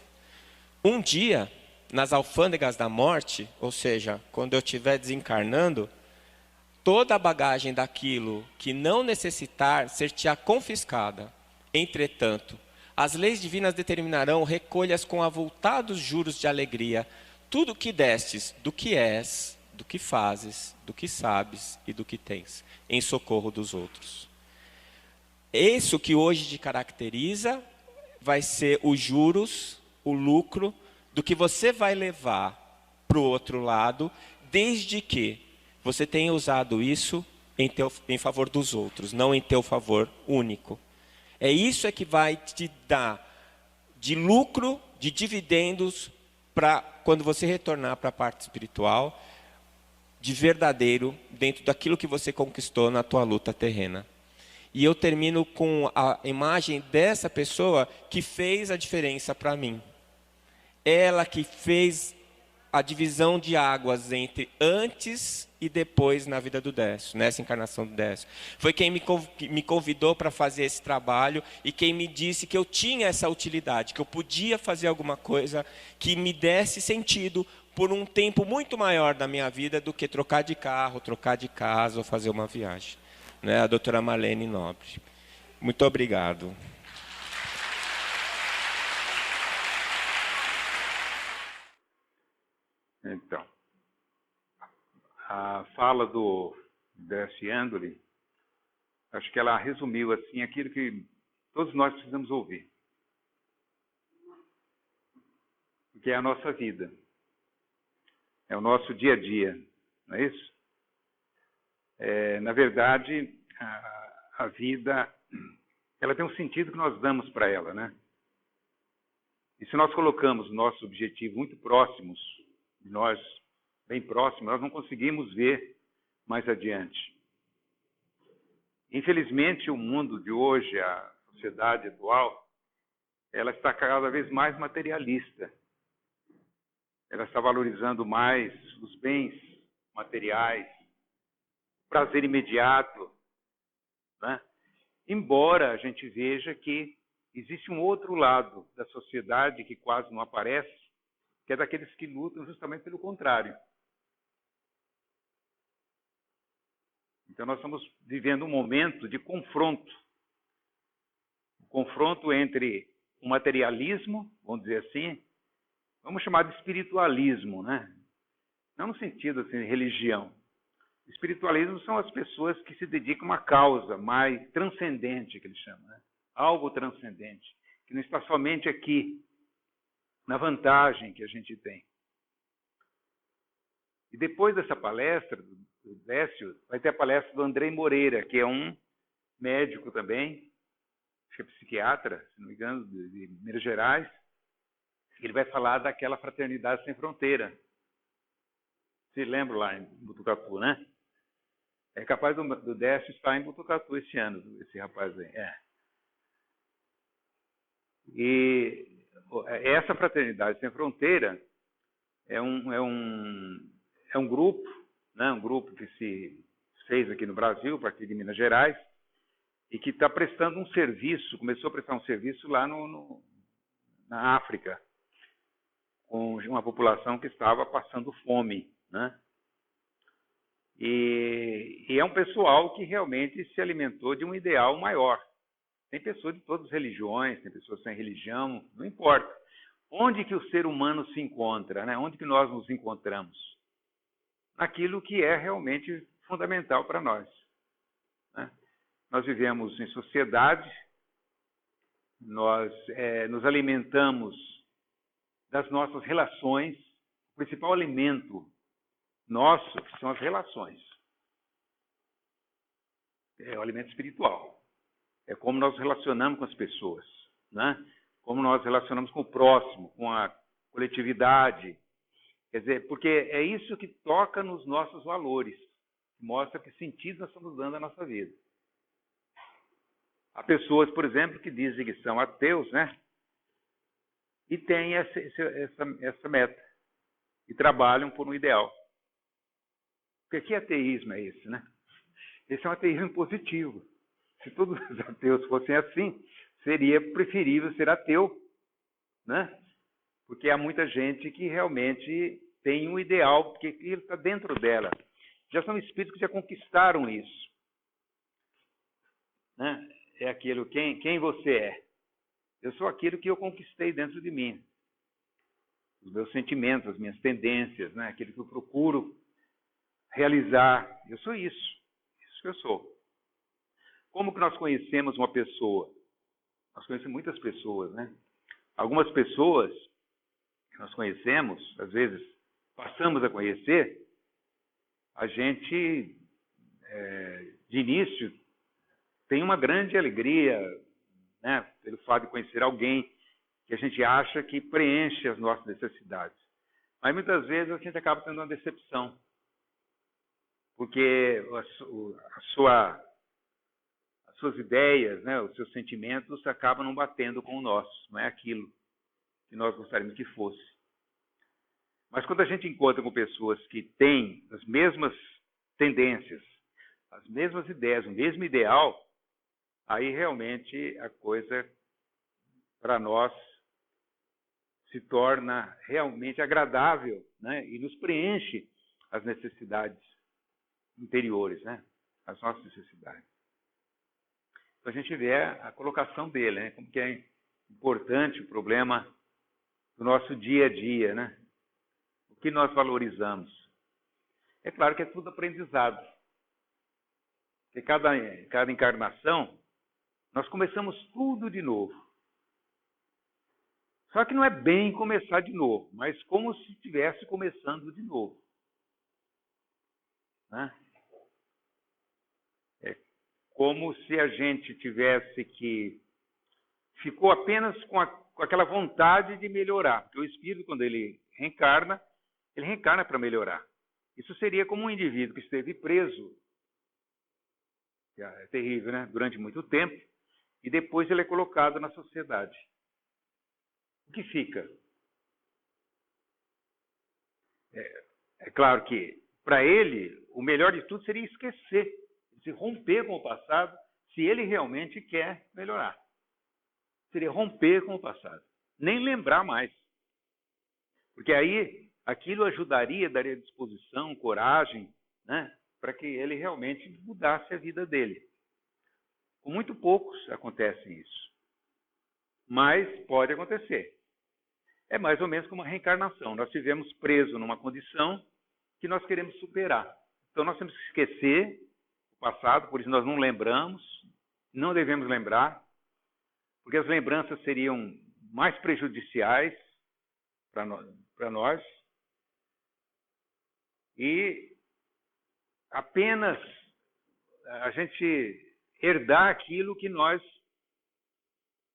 Um dia, nas alfândegas da morte, ou seja, quando eu estiver desencarnando, toda a bagagem daquilo que não necessitar ser-te-á confiscada. Entretanto, as leis divinas determinarão recolhas com avultados juros de alegria, tudo o que destes, do que és, do que fazes, do que sabes e do que tens, em socorro dos outros. Isso que hoje te caracteriza vai ser os juros, o lucro, do que você vai levar para o outro lado, desde que você tenha usado isso em favor dos outros, não em teu favor único. É isso que vai te dar de lucro, de dividendos, para quando você retornar para a parte espiritual, de verdadeiro, dentro daquilo que você conquistou na tua luta terrena. E eu termino com a imagem dessa pessoa que fez a diferença para mim. Ela que fez a divisão de águas entre antes e depois na vida do Décio, nessa encarnação do Décio. Foi quem me convidou para fazer esse trabalho e quem me disse que eu tinha essa utilidade, que eu podia fazer alguma coisa que me desse sentido por um tempo muito maior da minha vida do que trocar de carro, trocar de casa ou fazer uma viagem. Né? A doutora Marlene Nobre. Muito obrigado. Então, a fala do Décio Andoli, acho que ela resumiu assim aquilo que todos nós precisamos ouvir. Que é a nossa vida. É o nosso dia a dia, não é isso? Na verdade, a vida, ela tem um sentido que nós damos para ela, né? E se nós colocamos o nosso objetivo muito próximos de nós, bem próximos, nós não conseguimos ver mais adiante. Infelizmente, o mundo de hoje, a sociedade atual, ela está cada vez mais materialista. Ela está valorizando mais os bens materiais, o prazer imediato, né? Embora a gente veja que existe um outro lado da sociedade que quase não aparece, que é daqueles que lutam justamente pelo contrário. Então nós estamos vivendo um momento de confronto. Um confronto entre o materialismo, vamos dizer assim, vamos chamar de espiritualismo, né? Não no sentido assim, de religião. Espiritualismo são as pessoas que se dedicam a uma causa mais transcendente, que eles chamam, né? Algo transcendente, que não está somente aqui, na vantagem que a gente tem. E depois dessa palestra do Décio, vai ter a palestra do Andrei Moreira, que é um médico também, acho que é psiquiatra, se não me engano, de Minas Gerais. Ele vai falar daquela fraternidade sem fronteira. Vocês lembram lá em Botucatu, né? É capaz do Décio estar em Botucatu esse ano, esse rapaz aí. E essa fraternidade sem fronteira é um grupo, né? Um grupo que se fez aqui no Brasil, a partir de Minas Gerais, e que está prestando um serviço, começou a prestar um serviço lá na África, com uma população que estava passando fome, né? E é um pessoal que realmente se alimentou de um ideal maior. Tem pessoas de todas as religiões, tem pessoas sem religião, não importa. Onde que o ser humano se encontra, né? Onde que nós nos encontramos? Naquilo que é realmente fundamental para nós, né? Nós vivemos em sociedade, nós nos alimentamos das nossas relações. O principal alimento nosso são as relações. É o alimento espiritual. É como nós nos relacionamos com as pessoas, né? Como nós nos relacionamos com o próximo, com a coletividade. Quer dizer, porque é isso que toca nos nossos valores, mostra que sentido nós estamos dando à nossa vida. Há pessoas, por exemplo, que dizem que são ateus, né? E têm essa meta. E trabalham por um ideal. Porque que ateísmo é esse, né? Esse é um ateísmo positivo. Se todos os ateus fossem assim, seria preferível ser ateu, né? Porque há muita gente que realmente tem um ideal, porque ele está dentro dela. Já são espíritos que já conquistaram isso, né? É aquilo, quem você é? Eu sou aquilo que eu conquistei dentro de mim. Os meus sentimentos, as minhas tendências, né? Aquilo que eu procuro realizar. Eu sou isso. Isso que eu sou. Como que nós conhecemos uma pessoa? Nós conhecemos muitas pessoas, né? Algumas pessoas que nós conhecemos, às vezes, passamos a conhecer, a gente, de início, tem uma grande alegria, né, pelo fato de conhecer alguém que a gente acha que preenche as nossas necessidades. Mas muitas vezes a gente acaba tendo uma decepção, porque as suas ideias, né, os seus sentimentos acabam não batendo com o nosso, não é aquilo que nós gostaríamos que fosse. Mas quando a gente encontra com pessoas que têm as mesmas tendências, as mesmas ideias, o mesmo ideal, aí realmente a coisa, para nós, se torna realmente agradável, né? E nos preenche as necessidades interiores, né? As nossas necessidades. Então a gente vê a colocação dele, né? Como que é importante o problema do nosso dia a dia, né? O que nós valorizamos. É claro que é tudo aprendizado. Porque cada encarnação, nós começamos tudo de novo. Só que não é bem começar de novo, mas como se estivesse começando de novo. Né? É como se a gente tivesse que... Ficou apenas com aquela vontade de melhorar. Porque o espírito, quando ele reencarna para melhorar. Isso seria como um indivíduo que esteve preso, que é terrível, né? Durante muito tempo, e depois ele é colocado na sociedade. O que fica? É claro que, para ele, o melhor de tudo seria esquecer, se romper com o passado, se ele realmente quer melhorar. Seria romper com o passado. Nem lembrar mais. Porque aí, aquilo ajudaria, daria disposição, coragem, né, para que ele realmente mudasse a vida dele. Com muito poucos acontece isso. Mas pode acontecer. É mais ou menos como uma reencarnação. Nós estivemos presos numa condição que nós queremos superar. Então nós temos que esquecer o passado, por isso nós não lembramos, não devemos lembrar, porque as lembranças seriam mais prejudiciais para nós. E apenas a gente herdar aquilo que nós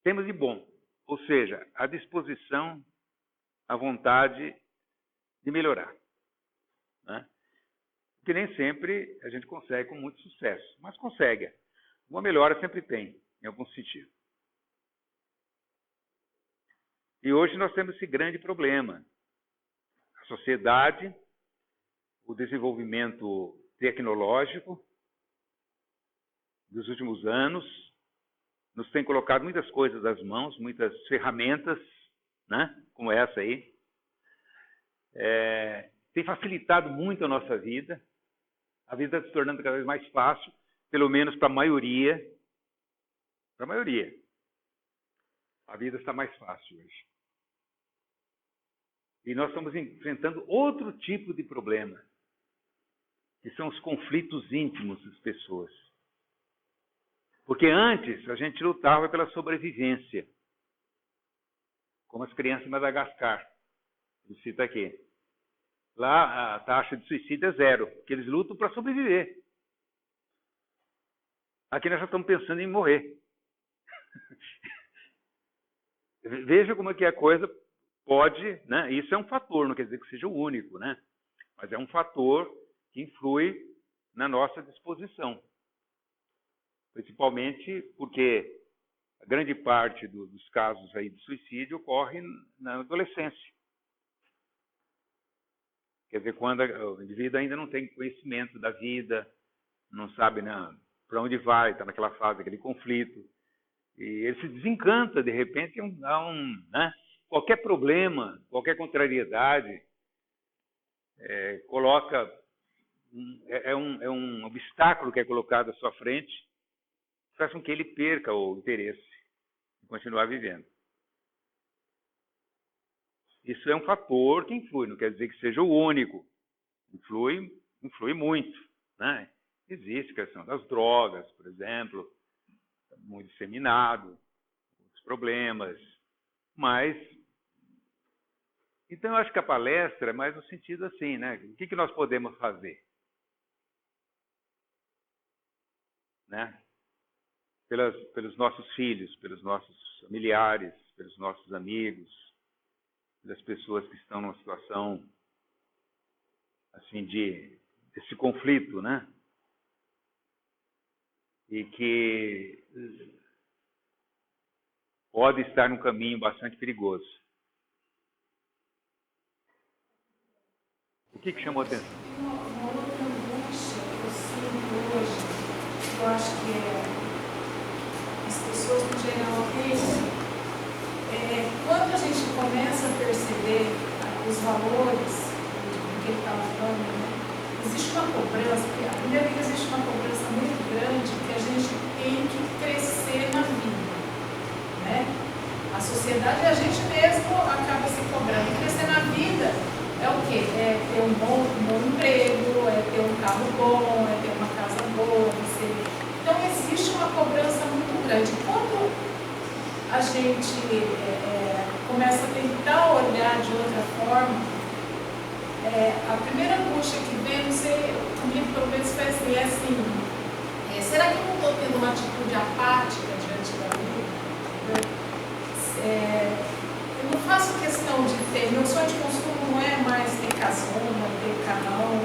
temos de bom. Ou seja, a disposição, a vontade de melhorar. Né? Que nem sempre a gente consegue com muito sucesso, mas consegue. Uma melhora sempre tem, em algum sentido. E hoje nós temos esse grande problema. A sociedade, o desenvolvimento tecnológico dos últimos anos, nos tem colocado muitas coisas às mãos, muitas ferramentas, né, como essa aí. Tem facilitado muito a nossa vida. A vida está se tornando cada vez mais fácil, pelo menos para a maioria. Para a maioria. A vida está mais fácil hoje. E nós estamos enfrentando outro tipo de problema, que são os conflitos íntimos das pessoas. Porque antes a gente lutava pela sobrevivência, como as crianças em Madagascar, ele cita aqui. Lá a taxa de suicídio é 0, porque eles lutam para sobreviver. Aqui nós já estamos pensando em morrer. Veja como é que a coisa pode, né? Isso é um fator, não quer dizer que seja o único, né? Mas é um fator que influi na nossa disposição. Principalmente porque a grande parte dos casos aí de suicídio ocorre na adolescência. Quer dizer, quando o indivíduo ainda não tem conhecimento da vida, não sabe, né, para onde vai, está naquela fase, aquele conflito. E ele se desencanta, de repente, né, qualquer problema, qualquer contrariedade, é um obstáculo que é colocado à sua frente, faz com que ele perca o interesse em continuar vivendo. Isso é um fator que influi, não quer dizer que seja o único. Influi muito. Né? Existe a questão das drogas, por exemplo, muito disseminado, muitos problemas, mas Então, eu acho que a palestra é mais no sentido assim, né? O que nós podemos fazer? Né? Pelos nossos filhos, pelos nossos familiares, pelos nossos amigos, pelas pessoas que estão numa situação assim desse conflito, né? E que pode estar num caminho bastante perigoso. O que chamou a atenção? Uma outra angústia que eu sinto hoje, eu acho que as pessoas no geral têm, quando a gente começa a perceber os valores do que ele estava falando, né? Existe uma cobrança, a primeira vez existe uma cobrança muito grande que a gente tem que crescer na vida, né? A sociedade, a gente mesmo acaba se cobrando. Crescer na vida é o quê? É ter um bom emprego, é ter um carro bom, é ter uma casa boa. Então, existe uma cobrança muito grande. Quando a gente começa a tentar olhar de outra forma, a primeira angústia que vem, não sei, comigo pelo menos foi assim, será que eu não estou tendo uma atitude apática diante da vida? Eu não faço questão de ter, meu sonho de consumo não é mais ter casona, ter carrão,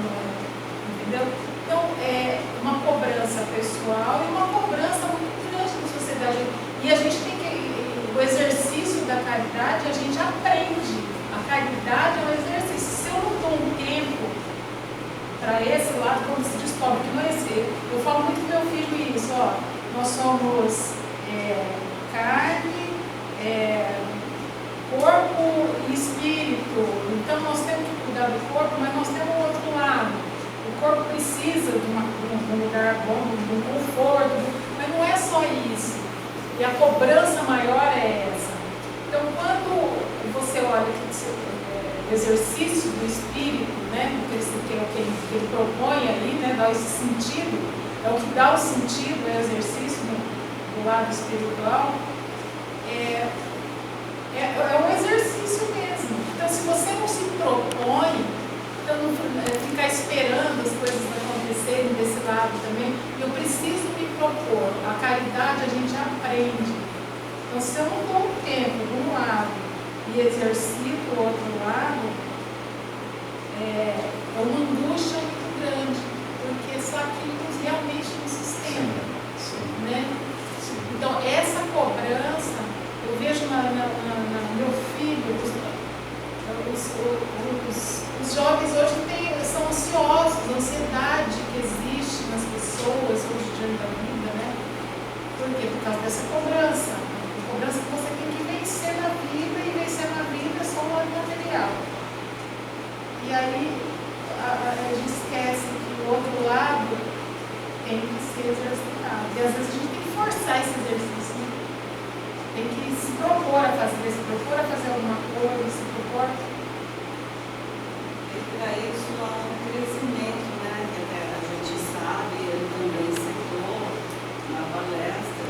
entendeu? Então, é uma cobrança pessoal e uma cobrança muito grande na sociedade. E a gente tem que, o exercício da caridade, a gente aprende. A caridade é um exercício. Se eu não dou um tempo para esse lado, quando se descobre que não é esse, eu falo muito com meu filho isso, ó, nós somos carne, corpo e espírito. Então nós temos que cuidar do corpo, mas nós temos o outro lado. O corpo precisa de um lugar bom, de um conforto, mas não é só isso. E a cobrança maior é essa. Então, quando você olha o exercício do espírito, né, que é o que ele propõe ali, né, dá esse sentido, é o que dá o sentido, é o exercício do lado espiritual, é um exercício mesmo. Então, se você não se propõe, então não ficar esperando as coisas acontecerem desse lado também, eu preciso me propor. A caridade a gente aprende. Então, se eu não dou um tempo de um lado e exercito o outro lado, é uma angústia muito grande, porque só aquilo realmente nos sustenta. Né? Então, essa cobrança, eu vejo no meu filho, os jovens hoje são ansiosos, a ansiedade que existe nas pessoas hoje diante da vida, né? Por quê? Por causa dessa cobrança. A cobrança que você tem que vencer na vida, e vencer na vida é só o lado material. E aí a gente esquece que o outro lado tem que ser exercitado. E às vezes a gente tem que forçar esse exercício, né? Tem que se propor a fazer, alguma coisa, se propor. E para isso há um crescimento, né? Que até a gente sabe, ele também citou na palestra,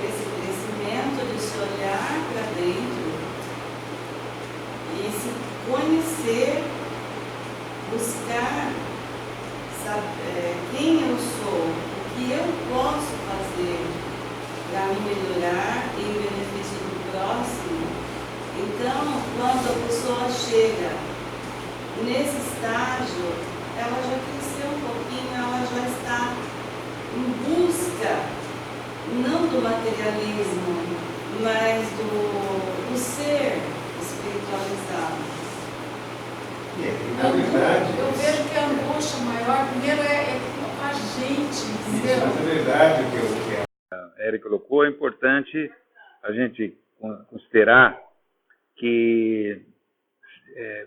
esse crescimento de se olhar para dentro e se conhecer, buscar saber quem eu sou, o que eu posso fazer para me melhorar em benefício do próximo. Então, quando a pessoa chega nesse estágio, ela já cresceu um pouquinho, ela já está em busca, não do materialismo, mas do ser espiritualizado. Na verdade, eu vejo que a angústia maior, primeiro, é a gente, entendeu? Mas na verdade, o que A Érica colocou, é importante a gente considerar que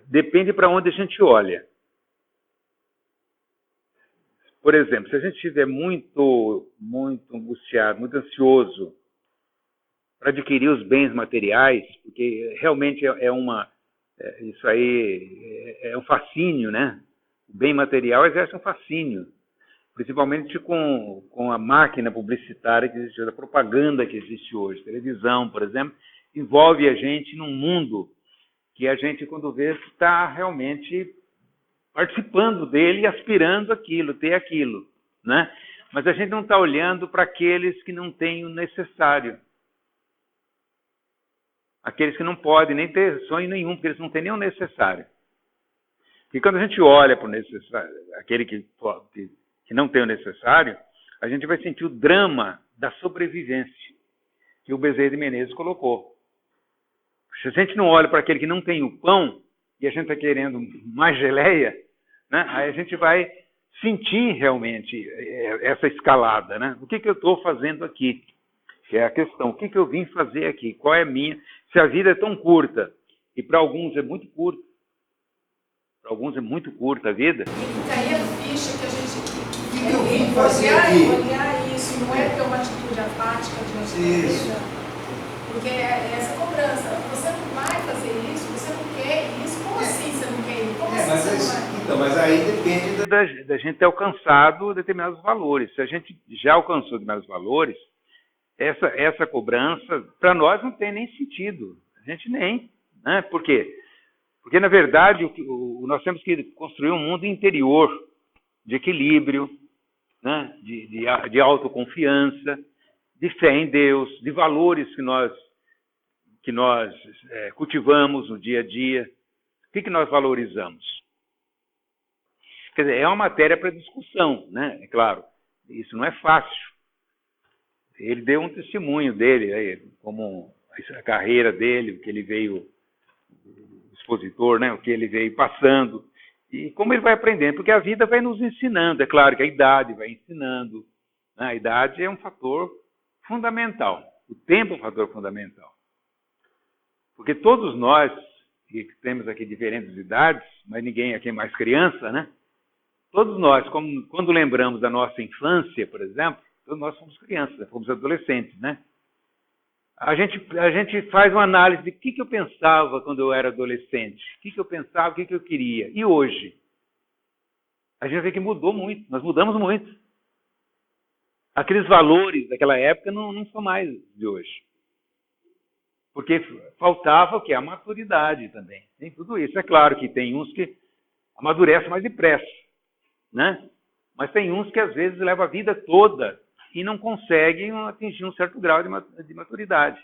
depende para onde a gente olha. Por exemplo, se a gente estiver muito angustiado, muito ansioso para adquirir os bens materiais, porque realmente isso aí é um fascínio, né? O bem material exerce um fascínio, principalmente com a máquina publicitária que existe, a propaganda que existe hoje. Televisão, por exemplo, envolve a gente num mundo que a gente, quando vê, está realmente participando dele e aspirando aquilo, ter aquilo, né? Mas a gente não está olhando para aqueles que não têm o necessário. Aqueles que não podem nem ter sonho nenhum, porque eles não têm nem o necessário. E quando a gente olha para o necessário, aquele que não tem o necessário, a gente vai sentir o drama da sobrevivência, que o Bezerra de Menezes colocou. Se a gente não olha para aquele que não tem o pão, e a gente está querendo mais geleia, né? Aí a gente vai sentir realmente essa escalada, né? O que eu estou fazendo aqui? Que é a questão. O que eu vim fazer aqui? Qual é a minha? Se a vida é tão curta, e para alguns é muito curta, para alguns é muito curta a vida. E cair a ficha que a gente eu vim fazer aqui? Olhar isso, não é ter uma atitude apática diante da vida. Porque é essa cobrança. Você não vai fazer isso, você não quer isso. Como assim você não quer isso? Como assim você não vai? Então, mas aí depende da gente ter alcançado determinados valores. Se a gente já alcançou determinados valores, essa cobrança, para nós, não tem nem sentido. A gente nem. Né? Por quê? Porque, na verdade, nós temos que construir um mundo interior, de equilíbrio, né? de autoconfiança, de fé em Deus, de valores que nós cultivamos no dia a dia. O que nós valorizamos? Quer dizer, é uma matéria para discussão, né? É claro, isso não é fácil. Ele deu um testemunho dele, como a carreira dele, o que ele veio, o expositor, né? O que ele veio passando, e como ele vai aprendendo, porque a vida vai nos ensinando. É claro que a idade vai ensinando, né? A idade é um fator fundamental, o tempo é um fator fundamental. Porque todos nós, que temos aqui diferentes idades, mas ninguém aqui é mais criança, né? Todos nós, quando lembramos da nossa infância, por exemplo, todos nós fomos crianças, fomos adolescentes, né? A gente faz uma análise de o que eu pensava quando eu era adolescente, o que eu pensava, o que eu queria. E hoje? A gente vê que mudou muito, nós mudamos muito. Aqueles valores daquela época não são mais de hoje. Porque faltava o quê? A maturidade também. Tem tudo isso. É claro que tem uns que amadurecem mais depressa, né? Mas tem uns que às vezes levam a vida toda e não conseguem atingir um certo grau de maturidade.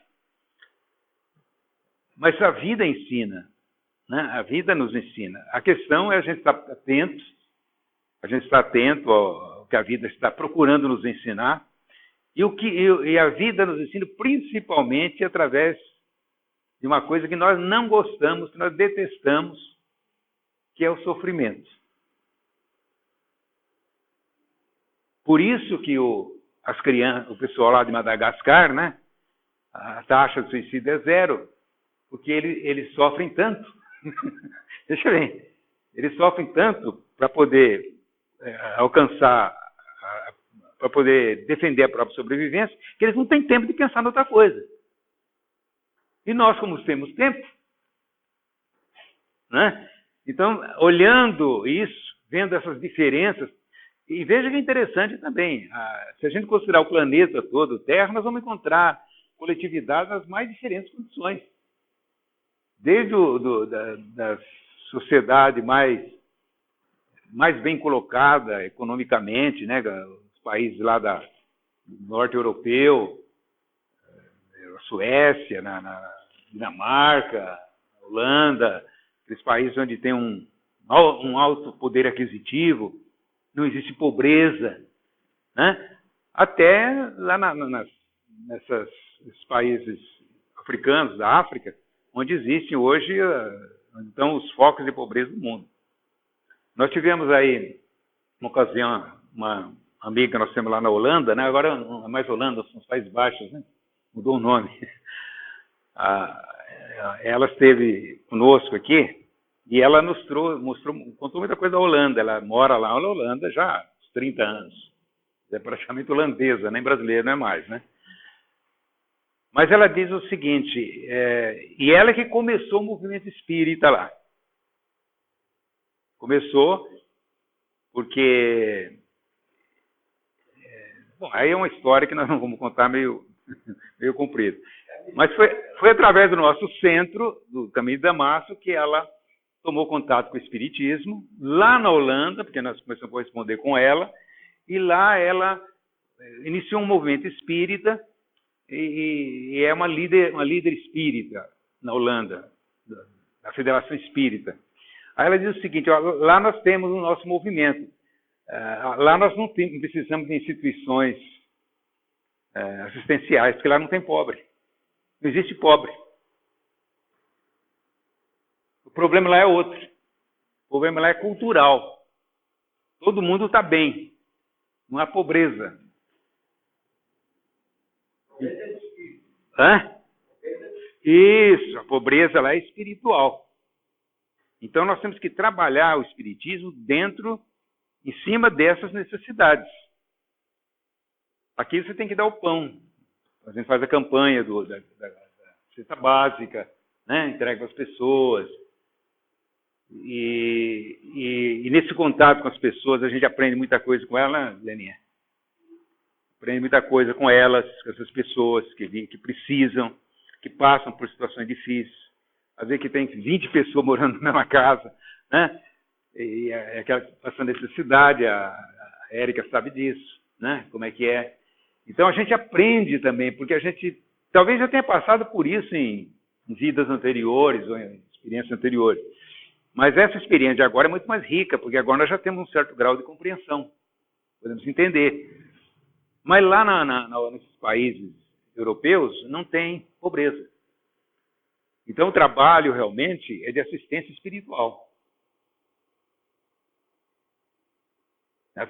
Mas a vida ensina, né? A vida nos ensina. A questão é a gente estar atento ao que a vida está procurando nos ensinar, e a vida nos ensina principalmente através de uma coisa que nós não gostamos, que nós detestamos, que é o sofrimento. Por isso que o pessoal lá de Madagascar, né, a taxa de suicídio é 0, porque eles sofrem tanto. Deixa eu ver. Eles sofrem tanto para poder alcançar, para poder defender a própria sobrevivência, que eles não têm tempo de pensar em outra coisa. E nós, como temos tempo, né? Então, olhando isso, vendo essas diferenças, e veja que é interessante também, se a gente considerar o planeta todo, Terra, nós vamos encontrar coletividade nas mais diferentes condições. Desde da sociedade mais bem colocada economicamente, né? Os países lá do norte europeu, a Suécia, na Dinamarca, Holanda, aqueles países onde tem um alto poder aquisitivo, não existe pobreza, né? Até lá nesses países africanos, da África, onde existem hoje então, os focos de pobreza do mundo. Nós tivemos aí, uma ocasião, uma amiga que nós temos lá na Holanda, né? Agora não é mais Holanda, são os Países Baixos, né? Mudou o nome. Ela esteve conosco aqui e ela contou muita coisa da Holanda. Ela mora lá na Holanda já há uns 30 anos. É praticamente holandesa, nem brasileira, não é mais, né? Mas ela diz o seguinte, e ela que começou o movimento espírita lá. Começou porque... bom, aí é uma história que nós não vamos contar meio meio comprido. Mas foi através do nosso centro, do Caminho de Damasco, que ela tomou contato com o Espiritismo, lá na Holanda, porque nós começamos a corresponder com ela, e lá ela iniciou um movimento espírita, e é uma líder espírita na Holanda, da Federação Espírita. Aí ela diz o seguinte, ó, lá nós temos o nosso movimento, lá nós não precisamos de instituições assistenciais, porque lá não tem pobre. Não existe pobre. O problema lá é outro. O problema lá é cultural. Todo mundo está bem. Não há pobreza. Hã? Isso, a pobreza lá é espiritual. Então nós temos que trabalhar o espiritismo em cima dessas necessidades. Aqui você tem que dar o pão. A gente faz a campanha da cesta básica, né? Entrega para as pessoas. E nesse contato com as pessoas, a gente aprende muita coisa com elas, Leninha? Aprende muita coisa com elas, com essas pessoas que precisam, que passam por situações difíceis. Às vezes que tem 20 pessoas morando na mesma casa, né? E aquela passando necessidade, a Érica sabe disso, né? Como é que é. Então a gente aprende também, porque a gente talvez já tenha passado por isso em vidas anteriores ou em experiências anteriores. Mas essa experiência de agora é muito mais rica, porque agora nós já temos um certo grau de compreensão. Podemos entender. Mas lá nesses países europeus não tem pobreza. Então o trabalho realmente é de assistência espiritual.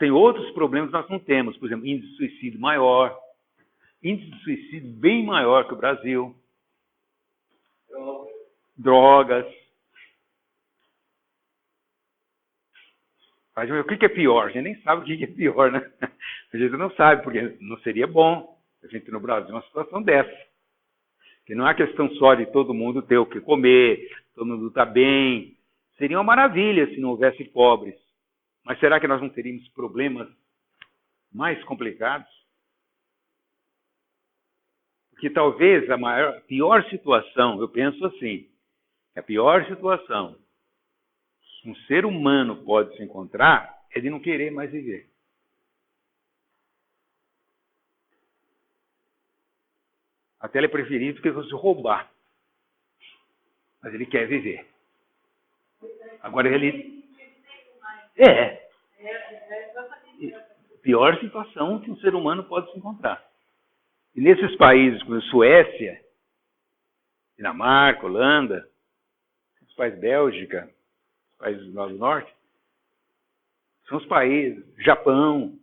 Tem outros problemas que nós não temos, por exemplo, índice de suicídio maior, índice de suicídio bem maior que o Brasil, drogas. Mas o que é pior? A gente nem sabe o que é pior, né? A gente não sabe, porque não seria bom a gente no Brasil uma situação dessa. Que não é questão só de todo mundo ter o que comer, todo mundo estar bem. Seria uma maravilha se não houvesse pobres. Mas será que nós não teríamos problemas mais complicados? Porque talvez a pior situação, eu penso assim, a pior situação que um ser humano pode se encontrar é de não querer mais viver. Até ele é preferível que fosse roubar. Mas ele quer viver. Agora ele... Pior situação que um ser humano pode se encontrar. E nesses países como a Suécia, Dinamarca, Holanda, os países Bélgica, os países do Norte, são os países, Japão,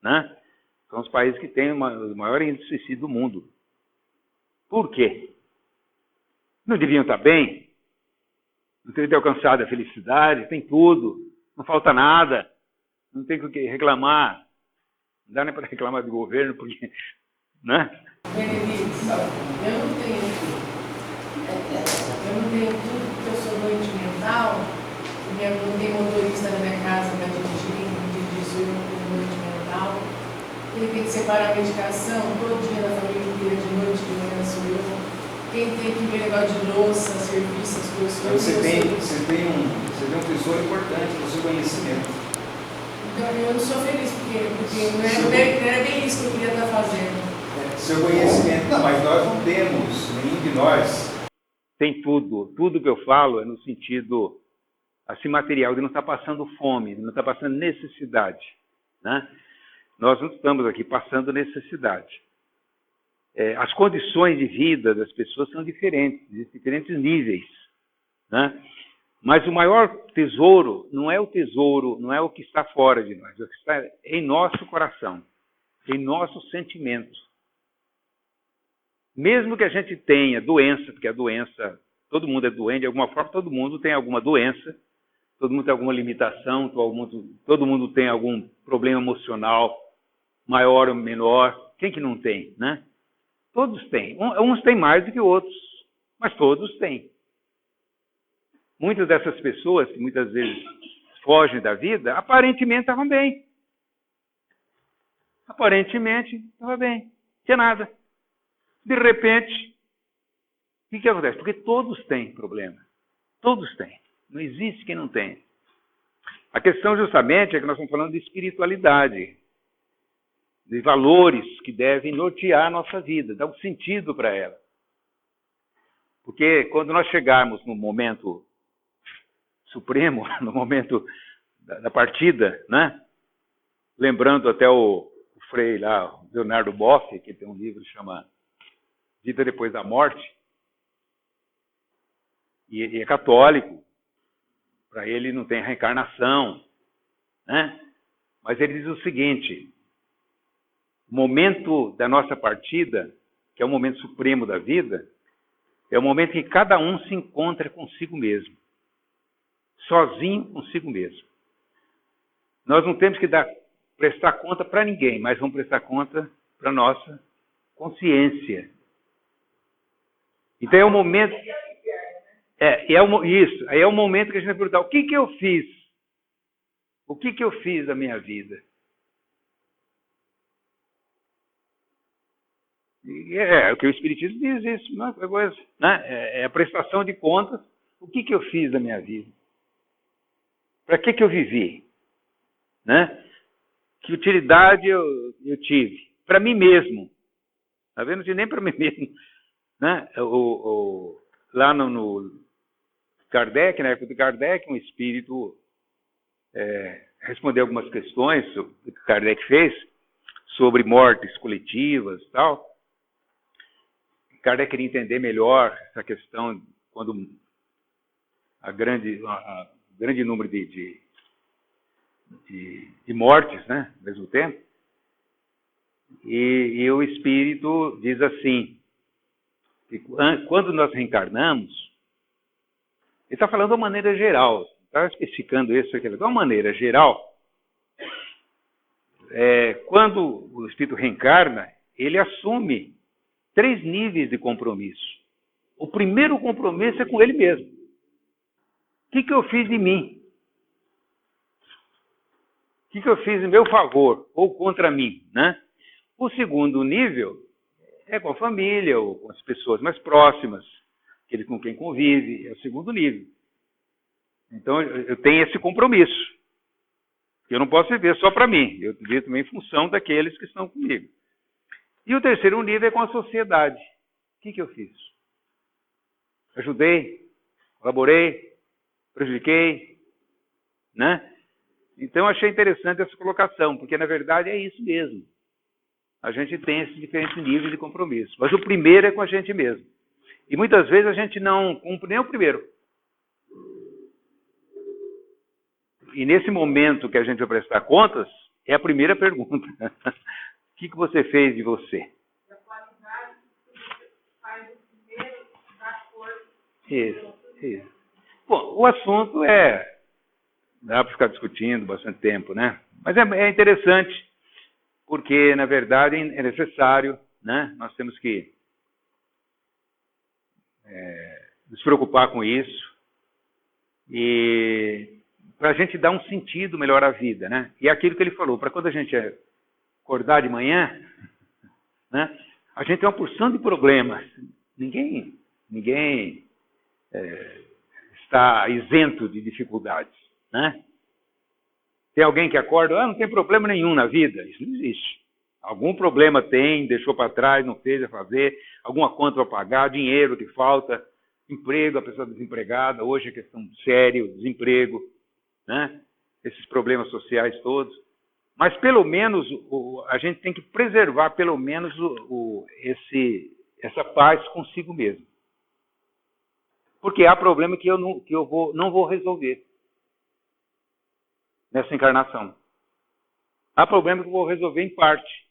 né? São os países que têm o maior índice de suicídio do mundo. Por quê? Não deviam estar bem? Não teriam ter alcançado a felicidade? Tem tudo. Não falta nada, não tem o que reclamar, não dá nem para reclamar do governo, porque, né? Benedito, eu não tenho tudo porque eu sou doente mental, porque eu não tenho motorista na minha casa para dirigir, eu não tenho doente mental, ele tem que separar a medicação, todo dia da família inteira, de noite, de manhã sou eu, quem tem que ver negócio de louça, serviço, as coisas. Então você tem um tesouro importante no seu conhecimento. Então eu não sou feliz, porque não era bem isso que eu queria estar fazendo. Seu conhecimento. Não, mas nós não temos, nenhum de nós. Tem tudo. Tudo que eu falo é no sentido assim, material, de não estar passando fome, de não estar passando necessidade, né? Nós não estamos aqui passando necessidade. As condições de vida das pessoas são diferentes, de diferentes níveis, né? Mas o maior tesouro não é o que está fora de nós, é o que está em nosso coração, em nosso sentimento. Mesmo que a gente tenha doença, porque a doença, todo mundo é doente, de alguma forma todo mundo tem alguma doença, todo mundo tem alguma limitação, todo mundo tem algum problema emocional, maior ou menor. Quem que não tem, né? Todos têm. Uns têm mais do que outros, mas todos têm. Muitas dessas pessoas que muitas vezes fogem da vida, aparentemente estavam bem. Aparentemente estava bem. Não tinha nada. De repente, o que acontece? Porque todos têm problema. Todos têm. Não existe quem não tenha. A questão justamente é que nós estamos falando de espiritualidade, de valores que devem nortear a nossa vida, dar um sentido para ela. Porque quando nós chegarmos no momento supremo, no momento da partida, né? Lembrando até o Frei lá, o Leonardo Boff, que tem um livro que chama Vida Depois da Morte, e é católico, para ele não tem reencarnação, né? Mas ele diz o seguinte: o momento da nossa partida, que é o momento supremo da vida, é o momento em que cada um se encontra consigo mesmo, sozinho consigo mesmo. Nós não temos que prestar conta para ninguém, mas vamos prestar conta para a nossa consciência. Então é o momento... isso. Aí é o momento que a gente vai perguntar: o que eu fiz? O que eu fiz da minha vida? E o que o Espiritismo diz isso, não é coisa, né? É a prestação de contas. O que eu fiz da minha vida? Para que eu vivi? Né? Que utilidade eu tive? Para mim mesmo. Está vendo? Nem para mim mesmo. Né? Lá no Kardec, na época do Kardec, um espírito respondeu algumas questões que Kardec fez sobre mortes coletivas e tal. Kardec queria entender melhor essa questão quando a grande número de mortes, né, ao mesmo tempo. E o Espírito diz assim, que quando nós reencarnamos, ele está falando de uma maneira geral, está especificando isso aqui, de uma maneira geral, quando o Espírito reencarna, ele assume 3 níveis de compromisso. O primeiro compromisso é com ele mesmo. O que eu fiz de mim? O que eu fiz em meu favor ou contra mim, né? O segundo nível é com a família ou com as pessoas mais próximas, aquele com quem convive, é o segundo nível. Então, eu tenho esse compromisso. Eu não posso viver só para mim, eu vivo também em função daqueles que estão comigo. E o terceiro nível é com a sociedade. O que eu fiz? Ajudei? Colaborei? Prejudiquei? Né? Então, eu achei interessante essa colocação, porque, na verdade, é isso mesmo. A gente tem esses diferentes níveis de compromisso. Mas o primeiro é com a gente mesmo. E muitas vezes a gente não cumpre nem o primeiro. E nesse momento que a gente vai prestar contas, é a primeira pergunta. O que você fez de você? A qualidade que faz o primeiro da força. Isso. Bom, o assunto dá para ficar discutindo bastante tempo, né? Mas é interessante, porque, na verdade, é necessário, né? Nós temos que nos preocupar com isso e para a gente dar um sentido melhor à vida, né? E é aquilo que ele falou, para quando a gente acordar de manhã, né? A gente tem uma porção de problemas. Ninguém está isento de dificuldades, né? Tem alguém que acorda, não tem problema nenhum na vida. Isso não existe. Algum problema tem, deixou para trás, não fez a fazer, alguma conta para pagar, dinheiro que falta, emprego, a pessoa desempregada, hoje é questão séria, desemprego, né? Esses problemas sociais todos. Mas pelo menos a gente tem que preservar pelo menos essa paz consigo mesmo. Porque há problema que eu não vou resolver nessa encarnação. Há problema que eu vou resolver em parte.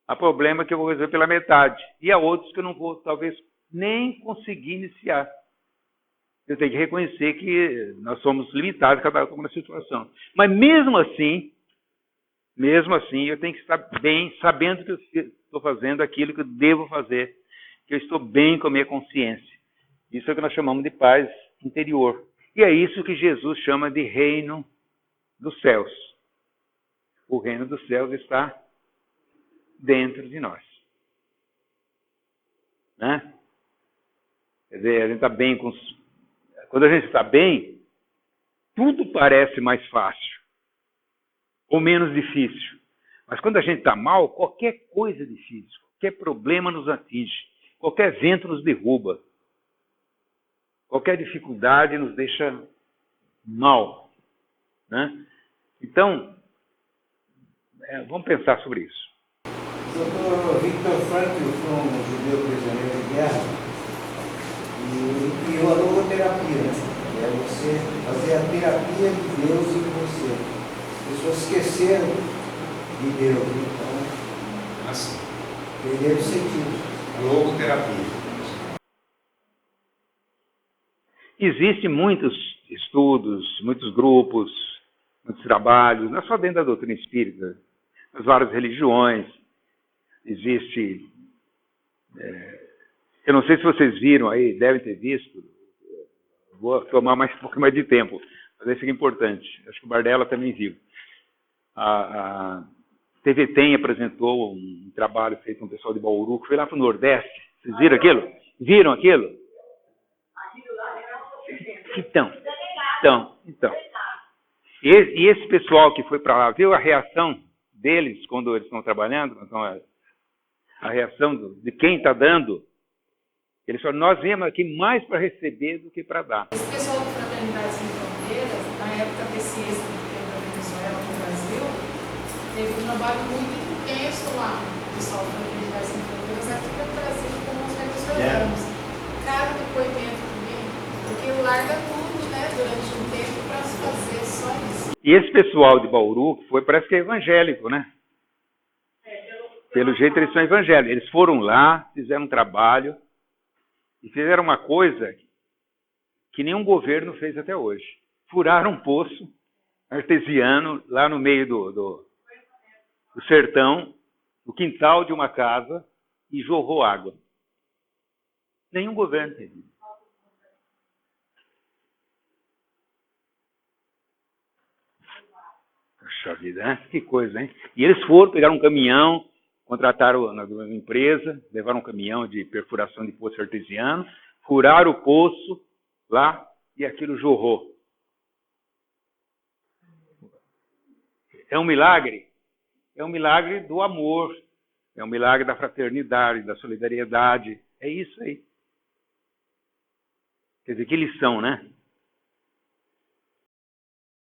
Há problema que eu vou resolver pela metade. E há outros que eu não vou, talvez, nem conseguir iniciar. Eu tenho que reconhecer que nós somos limitados cada um na situação. Mas mesmo assim, eu tenho que estar bem, sabendo que eu estou fazendo aquilo que eu devo fazer, que eu estou bem com a minha consciência. Isso é o que nós chamamos de paz interior. E é isso que Jesus chama de reino dos céus. O reino dos céus está dentro de nós. dizer, a gente está bem com os... Quando a gente está bem, tudo parece mais fácil ou menos difícil. Mas quando a gente está mal, qualquer coisa é difícil, qualquer problema nos atinge, qualquer vento nos derruba, qualquer dificuldade nos deixa mal, né? Então, vamos pensar sobre isso. Dr. Viktor Frankl foi um judeu prisioneiro de guerra e ele criou a logoterapia, né? Que é você fazer a terapia de Deus em você. As pessoas esqueceram de Deus, então Assim, perderam o sentido. logoterapia. Existem muitos estudos, muitos grupos, muitos trabalhos, não é só dentro da doutrina espírita, nas várias religiões. Existe, eu não sei se vocês viram aí, devem ter visto, vou tomar um pouco mais de tempo, mas isso é importante, acho que o Bardella também viu. A TV Tem apresentou um trabalho feito com o pessoal de Bauru, que foi lá para o Nordeste. Vocês viram aquilo? Viram aquilo? Então. E esse pessoal que foi para lá, viu a reação deles quando eles estão trabalhando? Então, a reação de quem está dando. Eles falam, nós viemos aqui mais para receber do que para dar. Esse pessoal do Fraternidade Sem Fronteiras, na época desse êxodo que teve da Venezuela no Brasil, teve um trabalho muito intenso lá, o pessoal do Fraternidade Sem Fronteiras, aqui no Brasil com os venezuelanos. Cada depoimento também, porque larga tudo, né, durante um tempo para se fazer só isso. E esse pessoal de Bauru, parece que é evangélico, né? Pelo jeito eles são evangélicos. Eles foram lá, fizeram um trabalho e fizeram uma coisa que nenhum governo fez até hoje. Furaram um poço artesiano lá no meio do sertão, no quintal de uma casa, e jorrou água. Nenhum governo fez isso. Puxa vida, né? Que coisa, hein? E eles foram, pegaram um caminhão, contrataram uma empresa, levaram um caminhão de perfuração de poço artesiano, furaram o poço lá e aquilo jorrou. É um milagre? É um milagre do amor, é um milagre da fraternidade, da solidariedade. É isso aí. Quer dizer, que lição, né?